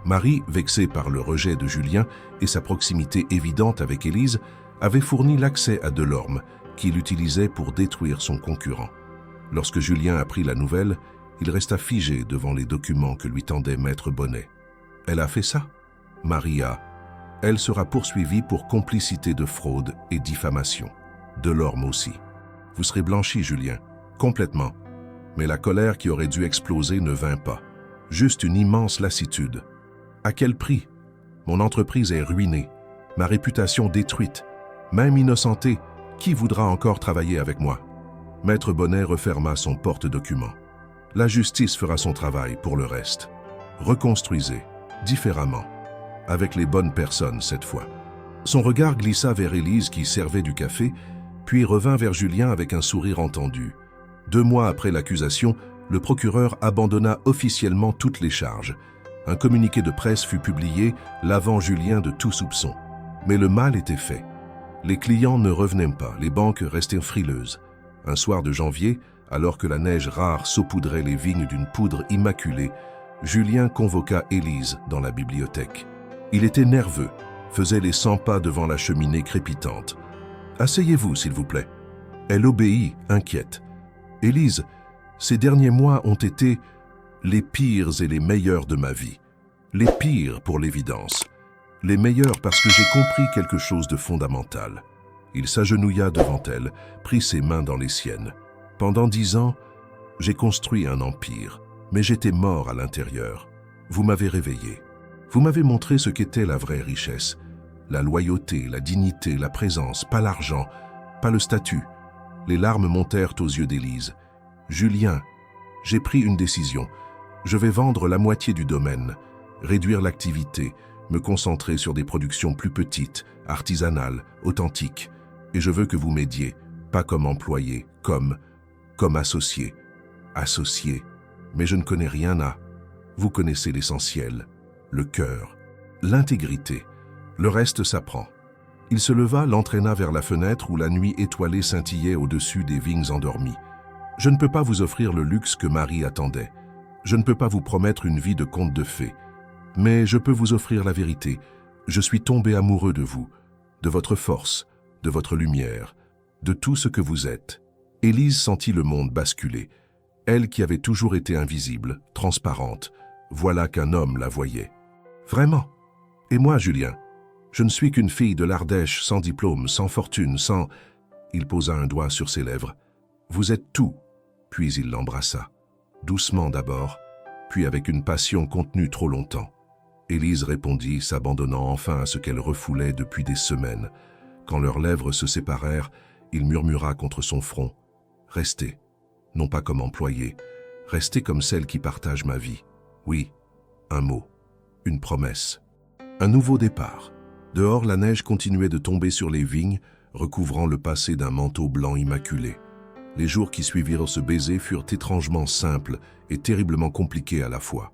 [SPEAKER 1] Marie, vexée par le rejet de Julien et sa proximité évidente avec Élise, avait fourni l'accès à Delorme, qui l'utilisait pour détruire son concurrent. Lorsque Julien apprit la nouvelle, il resta figé devant les documents que lui tendait Maître Bonnet. Elle a fait ça? Maria. Elle sera poursuivie pour complicité de fraude et diffamation. Delorme aussi. Vous serez blanchi, Julien, complètement. Mais la colère qui aurait dû exploser ne vint pas. Juste une immense lassitude. À quel prix? Mon entreprise est ruinée, ma réputation détruite. Même innocenté, qui voudra encore travailler avec moi? Maître Bonnet referma son porte-document. La justice fera son travail pour le reste. Reconstruisez, différemment, avec les bonnes personnes cette fois. Son regard glissa vers Élise qui servait du café, puis revint vers Julien avec un sourire entendu. 2 mois après l'accusation, le procureur abandonna officiellement toutes les charges. Un communiqué de presse fut publié, lavant Julien de tout soupçon. Mais le mal était fait. Les clients ne revenaient pas, les banques restaient frileuses. Un soir de janvier, alors que la neige rare saupoudrait les vignes d'une poudre immaculée, Julien convoqua Élise dans la bibliothèque. Il était nerveux, faisait les 100 pas devant la cheminée crépitante. « Asseyez-vous, s'il vous plaît. » Elle obéit, inquiète. « Élise, ces derniers mois ont été les pires et les meilleurs de ma vie. Les pires pour l'évidence. Les meilleurs parce que j'ai compris quelque chose de fondamental. » Il s'agenouilla devant elle, prit ses mains dans les siennes. « Pendant 10 ans, j'ai construit un empire, mais j'étais mort à l'intérieur. Vous m'avez réveillé. Vous m'avez montré ce qu'était la vraie richesse. La loyauté, la dignité, la présence, pas l'argent, pas le statut. » Les larmes montèrent aux yeux d'Élise. « Julien, j'ai pris une décision. Je vais vendre la moitié du domaine, réduire l'activité, me concentrer sur des productions plus petites, artisanales, authentiques. Et je veux que vous m'aidiez, pas comme employé, comme associé. Associé. Mais je ne connais rien à... Vous connaissez l'essentiel, le cœur, l'intégrité. Le reste s'apprend. » Il se leva, l'entraîna vers la fenêtre où la nuit étoilée scintillait au-dessus des vignes endormies. « Je ne peux pas vous offrir le luxe que Marie attendait. Je ne peux pas vous promettre une vie de conte de fées, mais je peux vous offrir la vérité. Je suis tombé amoureux de vous, de votre force, de votre lumière, de tout ce que vous êtes. » Élise sentit le monde basculer. Elle qui avait toujours été invisible, transparente, voilà qu'un homme la voyait. « Vraiment? Et moi, Julien? Je ne suis qu'une fille de l'Ardèche, sans diplôme, sans fortune, sans... » Il posa un doigt sur ses lèvres. « Vous êtes tout. » Puis il l'embrassa. Doucement d'abord, puis avec une passion contenue trop longtemps. Élise répondit, s'abandonnant enfin à ce qu'elle refoulait depuis des semaines. Quand leurs lèvres se séparèrent, il murmura contre son front. « Restez, non pas comme employée, restez comme celle qui partage ma vie. Oui, un mot, une promesse. Un nouveau départ. » Dehors, la neige continuait de tomber sur les vignes, recouvrant le passé d'un manteau blanc immaculé. Les jours qui suivirent ce baiser furent étrangement simples et terriblement compliqués à la fois.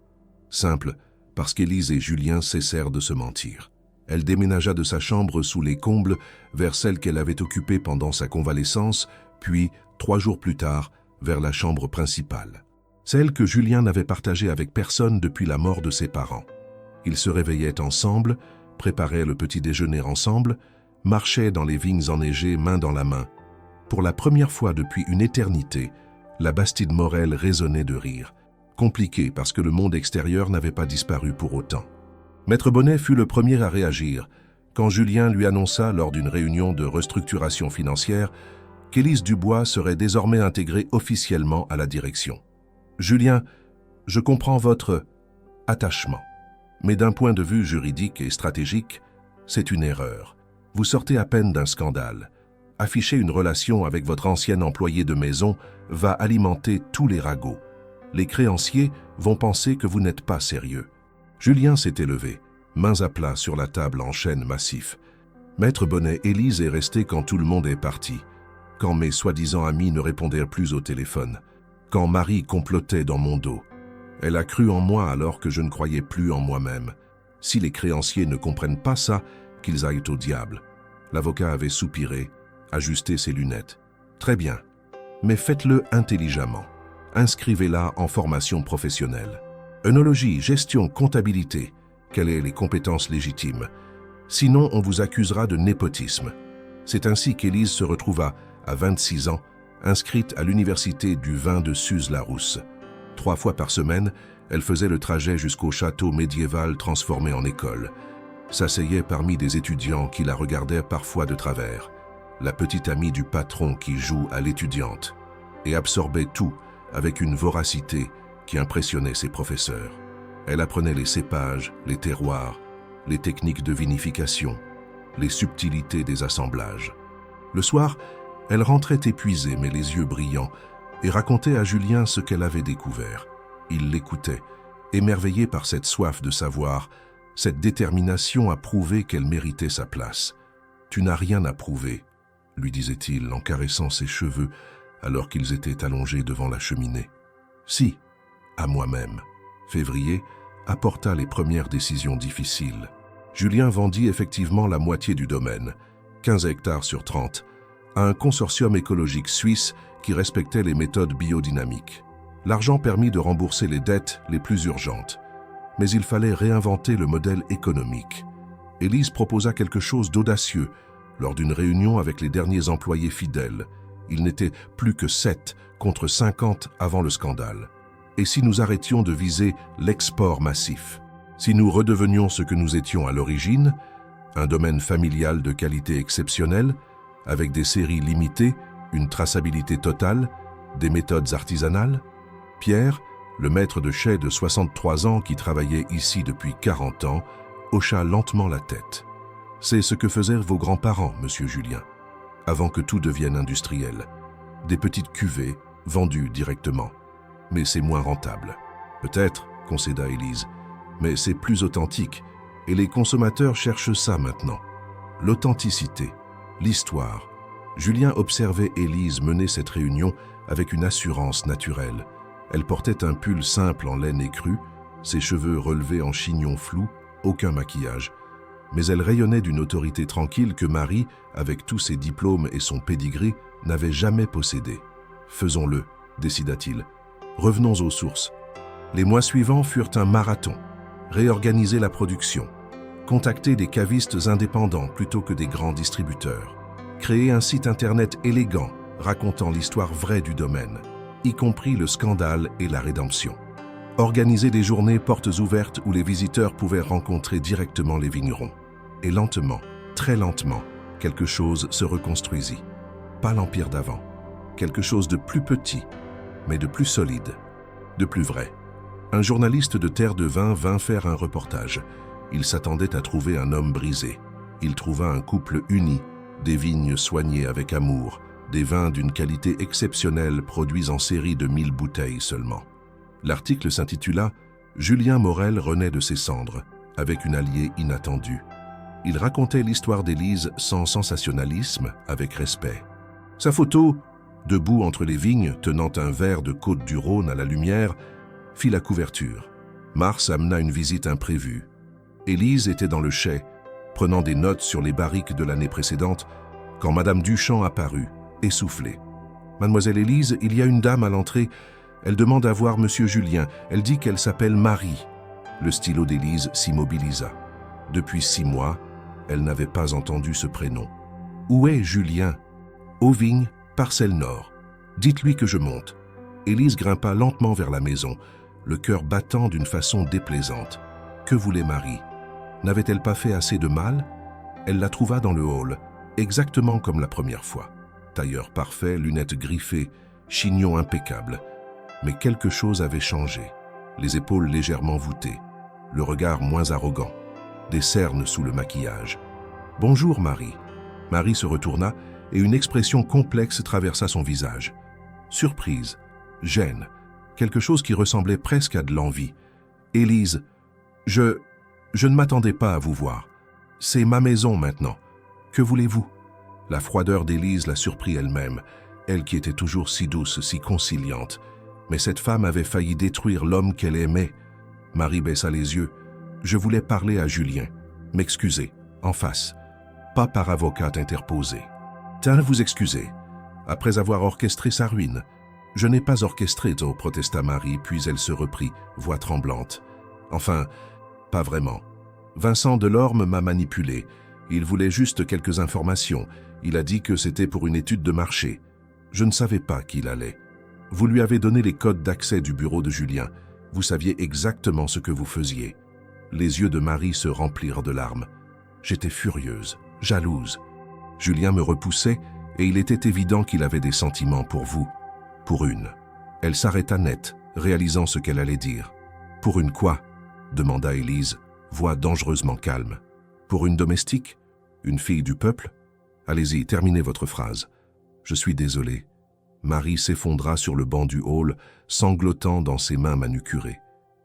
[SPEAKER 1] Simples parce qu'Élise et Julien cessèrent de se mentir. Elle déménagea de sa chambre sous les combles vers celle qu'elle avait occupée pendant sa convalescence, puis, 3 jours plus tard, vers la chambre principale. Celle que Julien n'avait partagée avec personne depuis la mort de ses parents. Ils se réveillaient ensemble, préparaient le petit déjeuner ensemble, marchaient dans les vignes enneigées main dans la main. Pour la première fois depuis une éternité, la Bastide Morel résonnait de rire, compliquée parce que le monde extérieur n'avait pas disparu pour autant. Maître Bonnet fut le premier à réagir, quand Julien lui annonça lors d'une réunion de restructuration financière qu'Élise Dubois serait désormais intégrée officiellement à la direction. « Julien, je comprends votre attachement. Mais d'un point de vue juridique et stratégique, c'est une erreur. Vous sortez à peine d'un scandale. Afficher une relation avec votre ancienne employée de maison va alimenter tous les ragots. Les créanciers vont penser que vous n'êtes pas sérieux. » Julien s'était levé, mains à plat sur la table en chêne massif. « Maître Bonnet, Élise est restée quand tout le monde est parti. Quand mes soi-disant amis ne répondaient plus au téléphone. Quand Marie complotait dans mon dos. Elle a cru en moi alors que je ne croyais plus en moi-même. Si les créanciers ne comprennent pas ça, qu'ils aillent au diable. » L'avocat avait soupiré, ajusté ses lunettes. « Très bien, mais faites-le intelligemment. Inscrivez-la en formation professionnelle. Œnologie, gestion, comptabilité. Quelles sont les compétences légitimes? Sinon, on vous accusera de népotisme. » C'est ainsi qu'Élise se retrouva, à 26 ans, inscrite à l'université du vin de Suse-la-Rousse. 3 fois par semaine, elle faisait le trajet jusqu'au château médiéval transformé en école. S'asseyait parmi des étudiants qui la regardaient parfois de travers. La petite amie du patron qui joue à l'étudiante. Et absorbait tout avec une voracité qui impressionnait ses professeurs. Elle apprenait les cépages, les terroirs, les techniques de vinification, les subtilités des assemblages. Le soir, elle rentrait épuisée mais les yeux brillants et racontait à Julien ce qu'elle avait découvert. Il l'écoutait, émerveillé par cette soif de savoir, cette détermination à prouver qu'elle méritait sa place. « Tu n'as rien à prouver », lui disait-il en caressant ses cheveux alors qu'ils étaient allongés devant la cheminée. « Si, à moi-même. » Février apporta les premières décisions difficiles. Julien vendit effectivement la moitié du domaine, 15 hectares sur 30, à un consortium écologique suisse qui respectait les méthodes biodynamiques. L'argent permit de rembourser les dettes les plus urgentes. Mais il fallait réinventer le modèle économique. Élise proposa quelque chose d'audacieux lors d'une réunion avec les derniers employés fidèles. Il n'était plus que 7 contre 50 avant le scandale. Et si nous arrêtions de viser l'export massif? Si nous redevenions ce que nous étions à l'origine, un domaine familial de qualité exceptionnelle, avec des séries limitées, une traçabilité totale, des méthodes artisanales? Pierre, le maître de chai de 63 ans qui travaillait ici depuis 40 ans, hocha lentement la tête. « C'est ce que faisaient vos grands-parents, monsieur Julien, avant que tout devienne industriel. Des petites cuvées, vendues directement. Mais c'est moins rentable. »« Peut-être, » concéda Élise, « mais c'est plus authentique, et les consommateurs cherchent ça maintenant. L'authenticité, l'histoire. » Julien observait Élise mener cette réunion avec une assurance naturelle. Elle portait un pull simple en laine écrue, ses cheveux relevés en chignon flou, aucun maquillage. Mais elle rayonnait d'une autorité tranquille que Marie, avec tous ses diplômes et son pédigré, n'avait jamais possédé. « Faisons-le », décida-t-il. « Revenons aux sources. Les mois suivants furent un marathon. Réorganiser la production, contacter des cavistes indépendants plutôt que des grands distributeurs, créer un site internet élégant racontant l'histoire vraie du domaine, y compris le scandale et la rédemption. Organiser des journées portes ouvertes où les visiteurs pouvaient rencontrer directement les vignerons. Et lentement, très lentement, quelque chose se reconstruisit. Pas l'empire d'avant. Quelque chose de plus petit, mais de plus solide, de plus vrai. Un journaliste de Terre de Vin vint faire un reportage. Il s'attendait à trouver un homme brisé. Il trouva un couple uni, des vignes soignées avec amour, des vins d'une qualité exceptionnelle produits en série de 1000 bouteilles seulement. L'article s'intitula « Julien Morel renaît de ses cendres » avec une alliée inattendue. Il racontait l'histoire d'Élise sans sensationnalisme, avec respect. Sa photo, debout entre les vignes, tenant un verre de Côte-du-Rhône à la lumière, fit la couverture. Mars amena une visite imprévue. Élise était dans le chai, prenant des notes sur les barriques de l'année précédente, quand Madame Duchamp apparut, essoufflée. « Mademoiselle Élise, il y a une dame à l'entrée. Elle demande à voir Monsieur Julien. Elle dit qu'elle s'appelle Marie. » Le stylo d'Élise s'immobilisa. Depuis 6 mois, elle n'avait pas entendu ce prénom. « Où est Julien ?»« Aux vignes, parcelle nord. Dites-lui que je monte. » Élise grimpa lentement vers la maison, le cœur battant d'une façon déplaisante. Que voulait Marie? N'avait-elle pas fait assez de mal? Elle la trouva dans le hall, exactement comme la première fois. Tailleur parfait, lunettes griffées, chignon impeccable. Mais quelque chose avait changé. Les épaules légèrement voûtées, le regard moins arrogant, des cernes sous le maquillage. « Bonjour, Marie. » Marie se retourna et une expression complexe traversa son visage. Surprise, gêne, quelque chose qui ressemblait presque à de l'envie. « Élise, je ne m'attendais pas à vous voir. C'est ma maison maintenant. Que voulez-vous » La froideur d'Élise la surprit elle-même, elle qui était toujours si douce, si conciliante. Mais cette femme avait failli détruire l'homme qu'elle aimait. Marie baissa les yeux. « Je voulais parler à Julien. M'excuser, en face. Pas par avocate interposée. »« Tiens, vous excuser. Après avoir orchestré sa ruine. »« Je n'ai pas orchestré, » protesta Marie, puis elle se reprit, voix tremblante. « Enfin, pas vraiment. Vincent Delorme m'a manipulé. Il voulait juste quelques informations. Il a dit que c'était pour une étude de marché. Je ne savais pas qui il allait. Vous lui avez donné les codes d'accès du bureau de Julien. Vous saviez exactement ce que vous faisiez. » Les yeux de Marie se remplirent de larmes. J'étais furieuse, jalouse. Julien me repoussait et il était évident qu'il avait des sentiments pour vous. Pour une. Elle s'arrêta net, réalisant ce qu'elle allait dire. « Pour une quoi ?» demanda Élise, voix dangereusement calme. « Pour une domestique? Une fille du peuple? Allez-y, terminez votre phrase. Je suis désolée. » Marie s'effondra sur le banc du hall, sanglotant dans ses mains manucurées.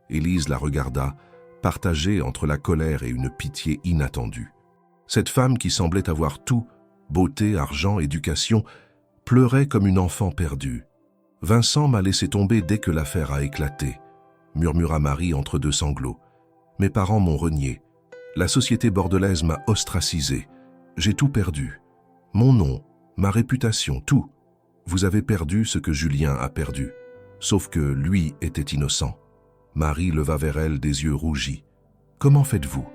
[SPEAKER 1] Élise la regarda, partagée entre la colère et une pitié inattendue. Cette femme qui semblait avoir tout, beauté, argent, éducation, pleurait comme une enfant perdue. « Vincent m'a laissé tomber dès que l'affaire a éclaté, » murmura Marie entre 2 sanglots. « Mes parents m'ont renié. La société bordelaise m'a ostracisé. J'ai tout perdu. Mon nom, ma réputation, tout. Vous avez perdu ce que Julien a perdu. Sauf que lui était innocent. » Marie leva vers elle des yeux rougis. « Comment faites-vous?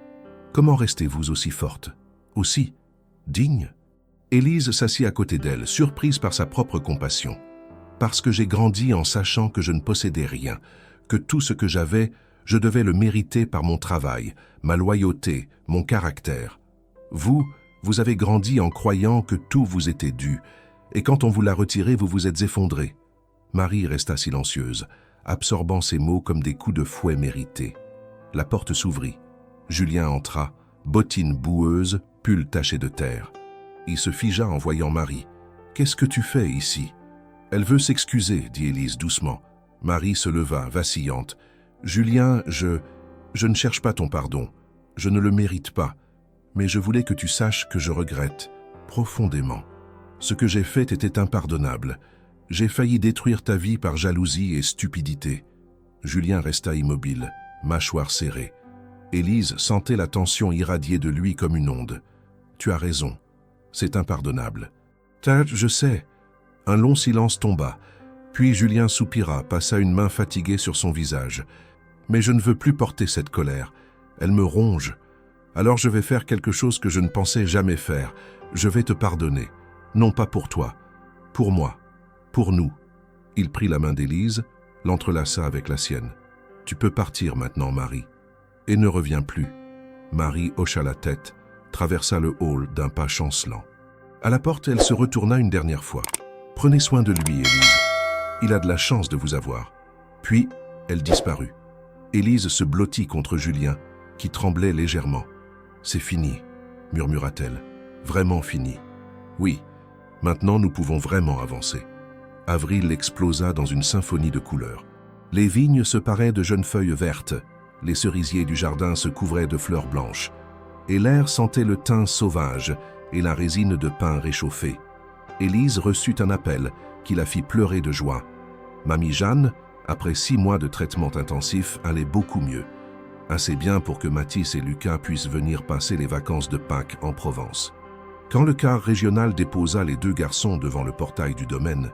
[SPEAKER 1] Comment restez-vous aussi forte? Aussi digne ?» Élise s'assit à côté d'elle, surprise par sa propre compassion. « Parce que j'ai grandi en sachant que je ne possédais rien, que tout ce que j'avais, je devais le mériter par mon travail, ma loyauté, mon caractère. Vous avez grandi en croyant que tout vous était dû, et quand on vous l'a retiré, vous vous êtes effondré. » Marie resta silencieuse, absorbant ces mots comme des coups de fouet mérités. La porte s'ouvrit. Julien entra, bottines boueuses, pull taché de terre. Il se figea en voyant Marie. « Qu'est-ce que tu fais ici ?»« Elle veut s'excuser, » dit Élise doucement. Marie se leva, vacillante. « Julien, je ne cherche pas ton pardon. Je ne le mérite pas. Mais je voulais que tu saches que je regrette, profondément. Ce que j'ai fait était impardonnable. J'ai failli détruire ta vie par jalousie et stupidité. » Julien resta immobile, mâchoire serrée. Élise sentait la tension irradier de lui comme une onde. « Tu as raison. C'est impardonnable. »« Je sais. » Un long silence tomba. Puis Julien soupira, passa une main fatiguée sur son visage. « Mais je ne veux plus porter cette colère. Elle me ronge. Alors je vais faire quelque chose que je ne pensais jamais faire. Je vais te pardonner. Non pas pour toi, pour moi, pour nous. » Il prit la main d'Élise, l'entrelaça avec la sienne. « Tu peux partir maintenant, Marie. » Et ne reviens plus. Marie hocha la tête, traversa le hall d'un pas chancelant. À la porte, elle se retourna une dernière fois. « Prenez soin de lui, Élise. Il a de la chance de vous avoir. » Puis, elle disparut. Élise se blottit contre Julien, qui tremblait légèrement. « C'est fini, » murmura-t-elle. « Vraiment fini. Oui, maintenant nous pouvons vraiment avancer. » Avril explosa dans une symphonie de couleurs. Les vignes se paraient de jeunes feuilles vertes, les cerisiers du jardin se couvraient de fleurs blanches, et l'air sentait le thym sauvage et la résine de pin réchauffée. Élise reçut un appel qui la fit pleurer de joie. Mamie Jeanne, après 6 mois de traitement intensif, allait beaucoup mieux. Assez bien pour que Mathis et Lucas puissent venir passer les vacances de Pâques en Provence. Quand le car régional déposa les 2 garçons devant le portail du domaine,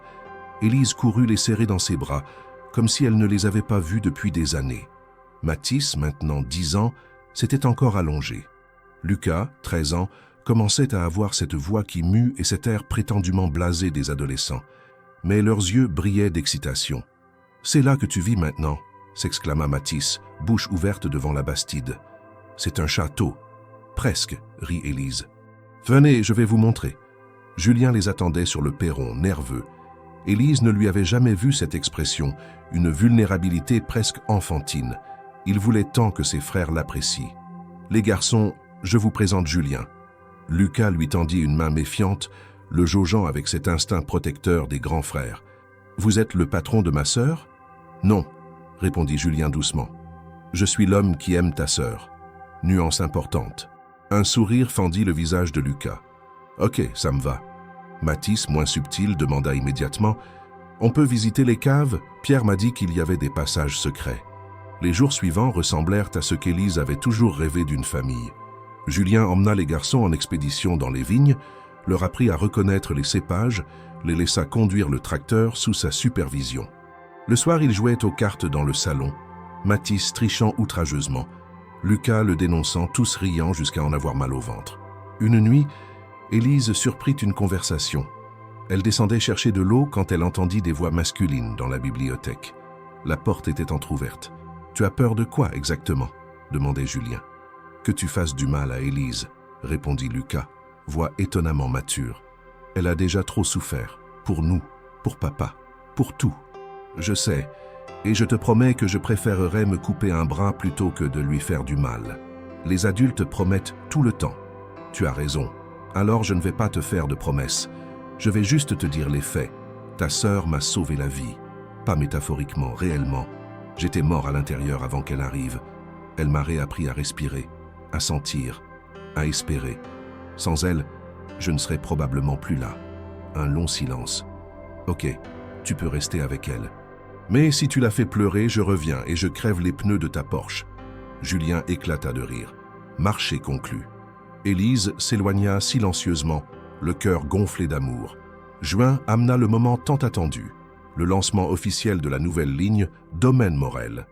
[SPEAKER 1] Élise courut les serrer dans ses bras, comme si elle ne les avait pas vus depuis des années. Mathis, maintenant 10 ans, s'était encore allongé. Lucas, 13 ans, commençait à avoir cette voix qui mue et cet air prétendument blasé des adolescents. Mais leurs yeux brillaient d'excitation. « C'est là que tu vis maintenant !» s'exclama Mathis, bouche ouverte devant la Bastide. « C'est un château. »« Presque » rit Élise. « Venez, je vais vous montrer. » Julien les attendait sur le perron, nerveux. Élise ne lui avait jamais vu cette expression, une vulnérabilité presque enfantine. Il voulait tant que ses frères l'apprécient. « Les garçons, je vous présente Julien. » Lucas lui tendit une main méfiante, le jaugeant avec cet instinct protecteur des grands frères. « Vous êtes le patron de ma sœur ?»« Non, » répondit Julien doucement. « Je suis l'homme qui aime ta sœur. » Nuance importante. Un sourire fendit le visage de Lucas. « Ok, ça me va. » Mathis, moins subtil, demanda immédiatement « On peut visiter les caves ? Pierre m'a dit qu'il y avait des passages secrets. » Les jours suivants ressemblèrent à ce qu'Élise avait toujours rêvé d'une famille. Julien emmena les garçons en expédition dans les vignes, leur apprit à reconnaître les cépages, les laissa conduire le tracteur sous sa supervision. Le soir, ils jouaient aux cartes dans le salon, Mathis trichant outrageusement, Lucas le dénonçant, tous riant jusqu'à en avoir mal au ventre. Une nuit, Élise surprit une conversation. Elle descendait chercher de l'eau quand elle entendit des voix masculines dans la bibliothèque. La porte était entr'ouverte. « Tu as peur de quoi exactement ?» demandait Julien. « Que tu fasses du mal à Élise, » répondit Lucas, voix étonnamment mature. « Elle a déjà trop souffert, pour nous, pour papa, pour tout. Je sais, et je te promets que je préférerais me couper un bras plutôt que de lui faire du mal. Les adultes promettent tout le temps. Tu as raison, alors je ne vais pas te faire de promesses. Je vais juste te dire les faits. Ta sœur m'a sauvé la vie, pas métaphoriquement, réellement. J'étais mort à l'intérieur avant qu'elle arrive. Elle m'a réappris à respirer, à sentir, à espérer. Sans elle, je ne serais probablement plus là. » Un long silence. « Ok, tu peux rester avec elle. Mais si tu la fais pleurer, je reviens et je crève les pneus de ta Porsche. » Julien éclata de rire. Marché conclu. Élise s'éloigna silencieusement, le cœur gonflé d'amour. Juin amena le moment tant attendu. Le lancement officiel de la nouvelle ligne Domaine Morel.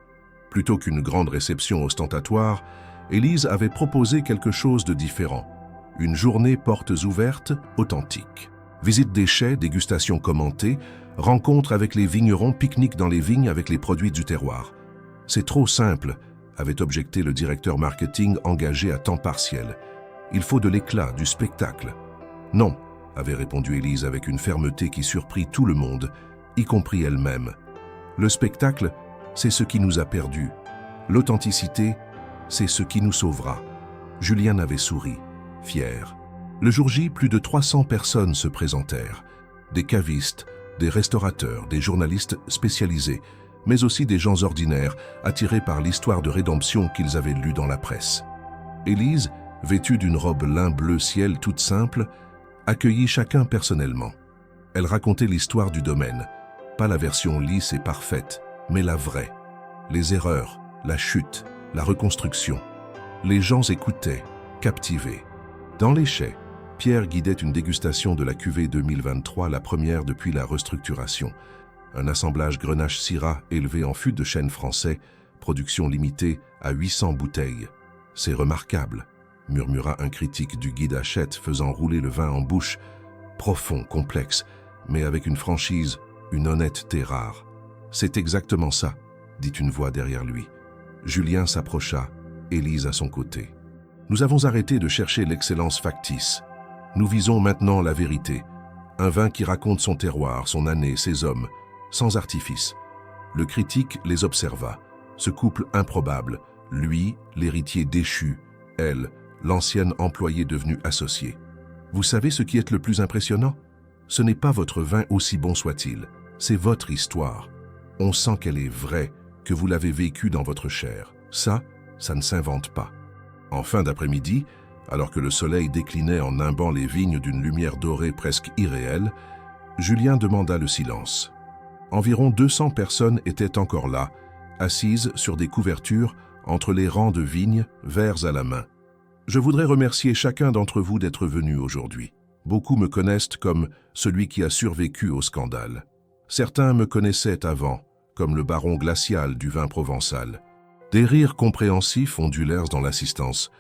[SPEAKER 1] Plutôt qu'une grande réception ostentatoire, Élise avait proposé quelque chose de différent. Une journée portes ouvertes, authentique. Visite des chais, dégustation commentée, rencontre avec les vignerons, pique-nique dans les vignes avec les produits du terroir. « C'est trop simple », avait objecté le directeur marketing engagé à temps partiel. « Il faut de l'éclat, du spectacle. »« Non », avait répondu Élise avec une fermeté qui surprit tout le monde, y compris elle-même. Le spectacle, c'est ce qui nous a perdus. L'authenticité, c'est ce qui nous sauvera. Julien avait souri, fier. Le jour J, plus de 300 personnes se présentèrent. Des cavistes, des restaurateurs, des journalistes spécialisés, mais aussi des gens ordinaires, attirés par l'histoire de rédemption qu'ils avaient lue dans la presse. Élise, vêtue d'une robe lin bleu ciel toute simple, accueillit chacun personnellement. Elle racontait l'histoire du domaine, pas la version lisse et parfaite, mais la vraie. Les erreurs, la chute, la reconstruction. Les gens écoutaient, captivés. Dans les chais, Pierre guidait une dégustation de la cuvée 2023, la première depuis la restructuration. un assemblage Grenache-Syrah élevé en fût de chêne français, production limitée à 800 bouteilles. C'est remarquable, murmura un critique du guide Hachette faisant rouler le vin en bouche, profond, complexe, mais avec une franchise, une honnêteté rare. C'est exactement ça, dit une voix derrière lui. Julien s'approcha, Élise à son côté. Nous avons arrêté de chercher l'excellence factice. Nous visons maintenant la vérité. Un vin qui raconte son terroir, son année, ses hommes, sans artifice. Le critique les observa. Ce couple improbable, lui, l'héritier déchu, elle, l'ancienne employée devenue associée. Vous savez ce qui est le plus impressionnant? Ce n'est pas votre vin aussi bon soit-il, c'est votre histoire. On sent qu'elle est vraie, que vous l'avez vécue dans votre chair. Ça ne s'invente pas. En fin d'après-midi, alors que le soleil déclinait en nimbant les vignes d'une lumière dorée presque irréelle, Julien demanda le silence. Environ 200 personnes étaient encore là, assises sur des couvertures entre les rangs de vignes, verres à la main. Je voudrais remercier chacun d'entre vous d'être venu aujourd'hui. Beaucoup me connaissent comme celui qui a survécu au scandale. Certains me connaissaient avant, comme le baron glacial du vin provençal. Des rires compréhensifs ondulèrent dans l'assistance.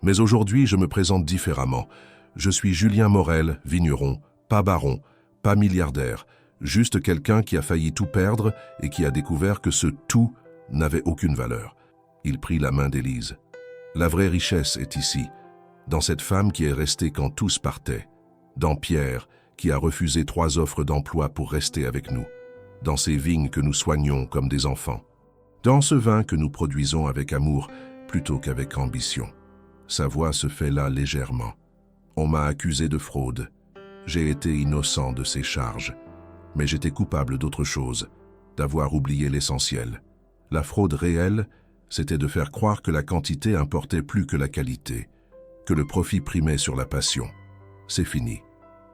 [SPEAKER 1] Mais aujourd'hui, je me présente différemment. Je suis Julien Morel, vigneron, pas baron, pas milliardaire, juste quelqu'un qui a failli tout perdre et qui a découvert que ce tout n'avait aucune valeur. Il prit la main d'Élise. La vraie richesse est ici, dans cette femme qui est restée quand tous partaient, dans Pierre, qui a refusé 3 offres d'emploi pour rester avec nous, dans ces vignes que nous soignons comme des enfants, dans ce vin que nous produisons avec amour plutôt qu'avec ambition. Sa voix se fait là légèrement. On m'a accusé de fraude. J'ai été innocent de ces charges, mais j'étais coupable d'autre chose, d'avoir oublié l'essentiel. La fraude réelle, c'était de faire croire que la quantité importait plus que la qualité, que le profit primait sur la passion. C'est fini.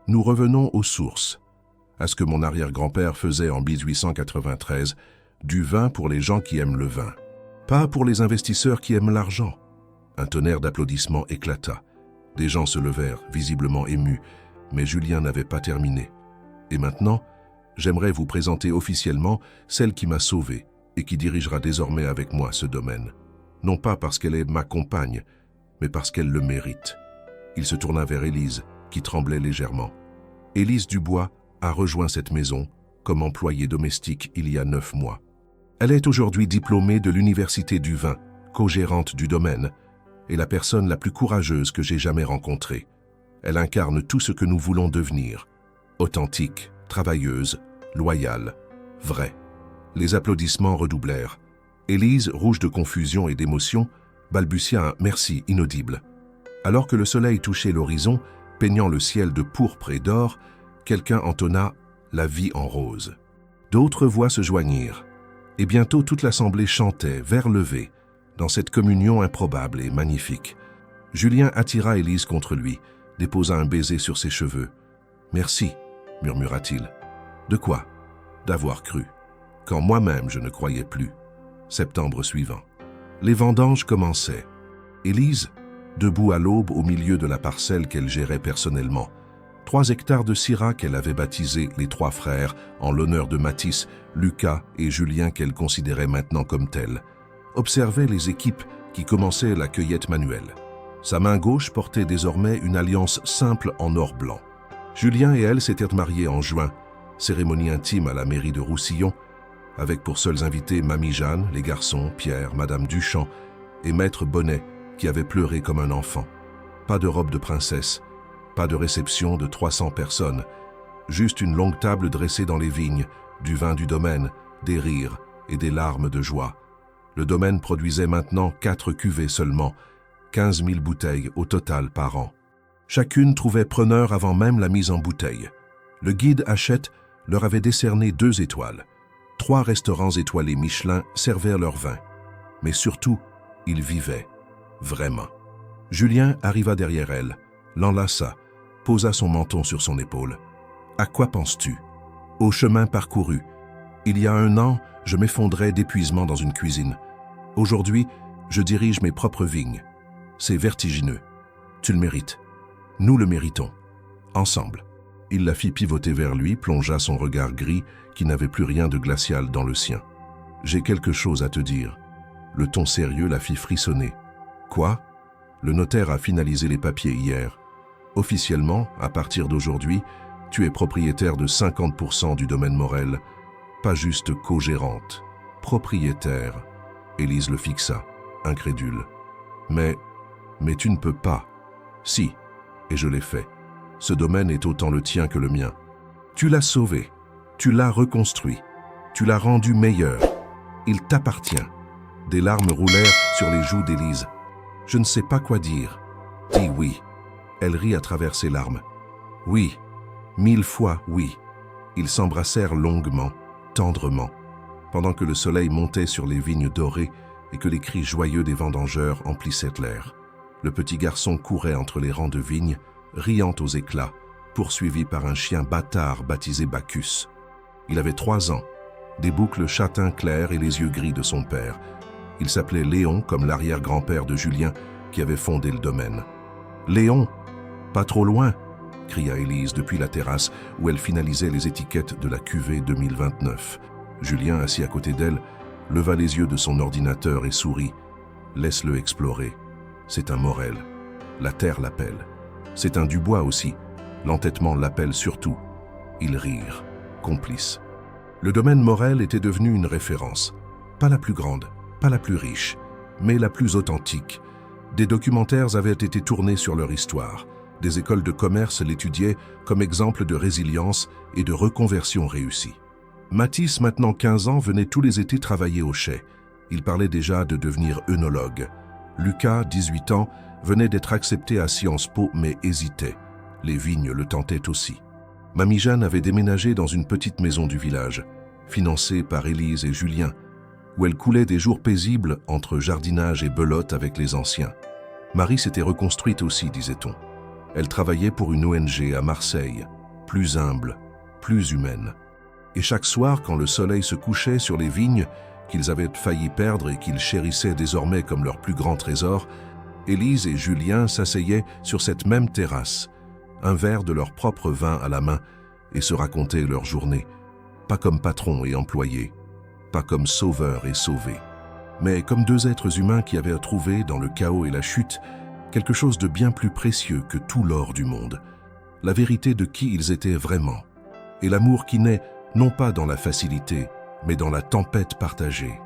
[SPEAKER 1] Nous revenons aux sources, à ce que mon arrière-grand-père faisait en 1893, du vin pour les gens qui aiment le vin, pas pour les investisseurs qui aiment l'argent. Un tonnerre d'applaudissements éclata. Des gens se levèrent, visiblement émus, mais Julien n'avait pas terminé. Et maintenant, j'aimerais vous présenter officiellement celle qui m'a sauvé et qui dirigera désormais avec moi ce domaine. Non pas parce qu'elle est ma compagne, mais parce qu'elle le mérite. Il se tourna vers Élise, qui tremblait légèrement. Élise Dubois a rejoint cette maison comme employée domestique il y a 9 mois. Elle est aujourd'hui diplômée de l'Université du Vin, co-gérante du domaine, et la personne la plus courageuse que j'ai jamais rencontrée. Elle incarne tout ce que nous voulons devenir. Authentique, travailleuse, loyale, vraie. Les applaudissements redoublèrent. Élise, rouge de confusion et d'émotion, balbutia un « merci » inaudible. Alors que le soleil touchait l'horizon, peignant le ciel de pourpre et d'or, quelqu'un entonna « La vie en rose ». D'autres voix se joignirent, et bientôt toute l'assemblée chantait, vers levé, dans cette communion improbable et magnifique. Julien attira Élise contre lui, déposa un baiser sur ses cheveux. « Merci », murmura-t-il. « De quoi ? D'avoir cru. Quand moi-même je ne croyais plus. » Septembre suivant. Les vendanges commençaient. Élise, debout à l'aube au milieu de la parcelle qu'elle gérait personnellement, 3 hectares de Syrah qu'elle avait baptisés les 3 frères en l'honneur de Mathis, Lucas et Julien qu'elle considérait maintenant comme tels, observait les équipes qui commençaient la cueillette manuelle. Sa main gauche portait désormais une alliance simple en or blanc. Julien et elle s'étaient mariés en juin, cérémonie intime à la mairie de Roussillon, avec pour seuls invités Mamie Jeanne, les garçons, Pierre, Madame Duchamp et Maître Bonnet, qui avait pleuré comme un enfant. Pas de robe de princesse, pas de réception de 300 personnes, juste une longue table dressée dans les vignes, du vin du domaine, des rires et des larmes de joie. Le domaine produisait maintenant 4 cuvées seulement, 15 000 bouteilles au total par an. Chacune trouvait preneur avant même la mise en bouteille. Le guide Hachette leur avait décerné 2 étoiles. 3 restaurants étoilés Michelin servaient leur vin. Mais surtout, ils vivaient, vraiment. Julien arriva derrière elle, l'enlaça, posa son menton sur son épaule. « À quoi penses-tu ? Au chemin parcouru. Il y a 1 an, je m'effondrais d'épuisement dans une cuisine. Aujourd'hui, je dirige mes propres vignes. C'est vertigineux. Tu le mérites. Nous le méritons. Ensemble. » Il la fit pivoter vers lui, plongea son regard gris, qui n'avait plus rien de glacial dans le sien. « J'ai quelque chose à te dire. » Le ton sérieux la fit frissonner. « Quoi ? Le notaire a finalisé les papiers hier. Officiellement, à partir d'aujourd'hui, tu es propriétaire de 50% du domaine Morel, pas juste co-gérante. Propriétaire. » Élise le fixa, incrédule. « Mais tu ne peux pas. » « Si, et je l'ai fait. Ce domaine est autant le tien que le mien. Tu l'as sauvé, tu l'as reconstruit, tu l'as rendu meilleur. Il t'appartient. » Des larmes roulèrent sur les joues d'Élise. « Je ne sais pas quoi dire. » « Dis oui. » Elle rit à travers ses larmes. « Oui, 1000 fois oui. » Ils s'embrassèrent longuement, tendrement, pendant que le soleil montait sur les vignes dorées et que les cris joyeux des vendangeurs emplissaient l'air. Le petit garçon courait entre les rangs de vignes, riant aux éclats, poursuivi par un chien bâtard baptisé Bacchus. Il avait 3 ans, des boucles châtain clair et les yeux gris de son père. Il s'appelait Léon, comme l'arrière-grand-père de Julien, qui avait fondé le domaine. « Léon, pas trop loin !» cria Élise depuis la terrasse où elle finalisait les étiquettes de la cuvée 2029. Julien, assis à côté d'elle, leva les yeux de son ordinateur et sourit. « Laisse-le explorer. C'est un Morel. La terre l'appelle. C'est un Dubois aussi. L'entêtement l'appelle surtout. » Ils rirent, complices. Le domaine Morel était devenu une référence. Pas la plus grande, pas la plus riche, mais la plus authentique. Des documentaires avaient été tournés sur leur histoire. Des écoles de commerce l'étudiaient comme exemple de résilience et de reconversion réussie. Mathis, maintenant 15 ans, venait tous les étés travailler au chai. Il parlait déjà de devenir œnologue. Lucas, 18 ans, venait d'être accepté à Sciences Po mais hésitait. Les vignes le tentaient aussi. Mamie Jeanne avait déménagé dans une petite maison du village, financée par Élise et Julien, où elle coulait des jours paisibles entre jardinage et belote avec les anciens. Marie s'était reconstruite aussi, disait-on. Elle travaillait pour une ONG à Marseille, plus humble, plus humaine. Et chaque soir, quand le soleil se couchait sur les vignes, qu'ils avaient failli perdre et qu'ils chérissaient désormais comme leur plus grand trésor, Élise et Julien s'asseyaient sur cette même terrasse, un verre de leur propre vin à la main, et se racontaient leur journée, pas comme patrons et employés, pas comme sauveurs et sauvés, mais comme 2 êtres humains qui avaient trouvé, dans le chaos et la chute, quelque chose de bien plus précieux que tout l'or du monde, la vérité de qui ils étaient vraiment, et l'amour qui naît non pas dans la facilité, mais dans la tempête partagée.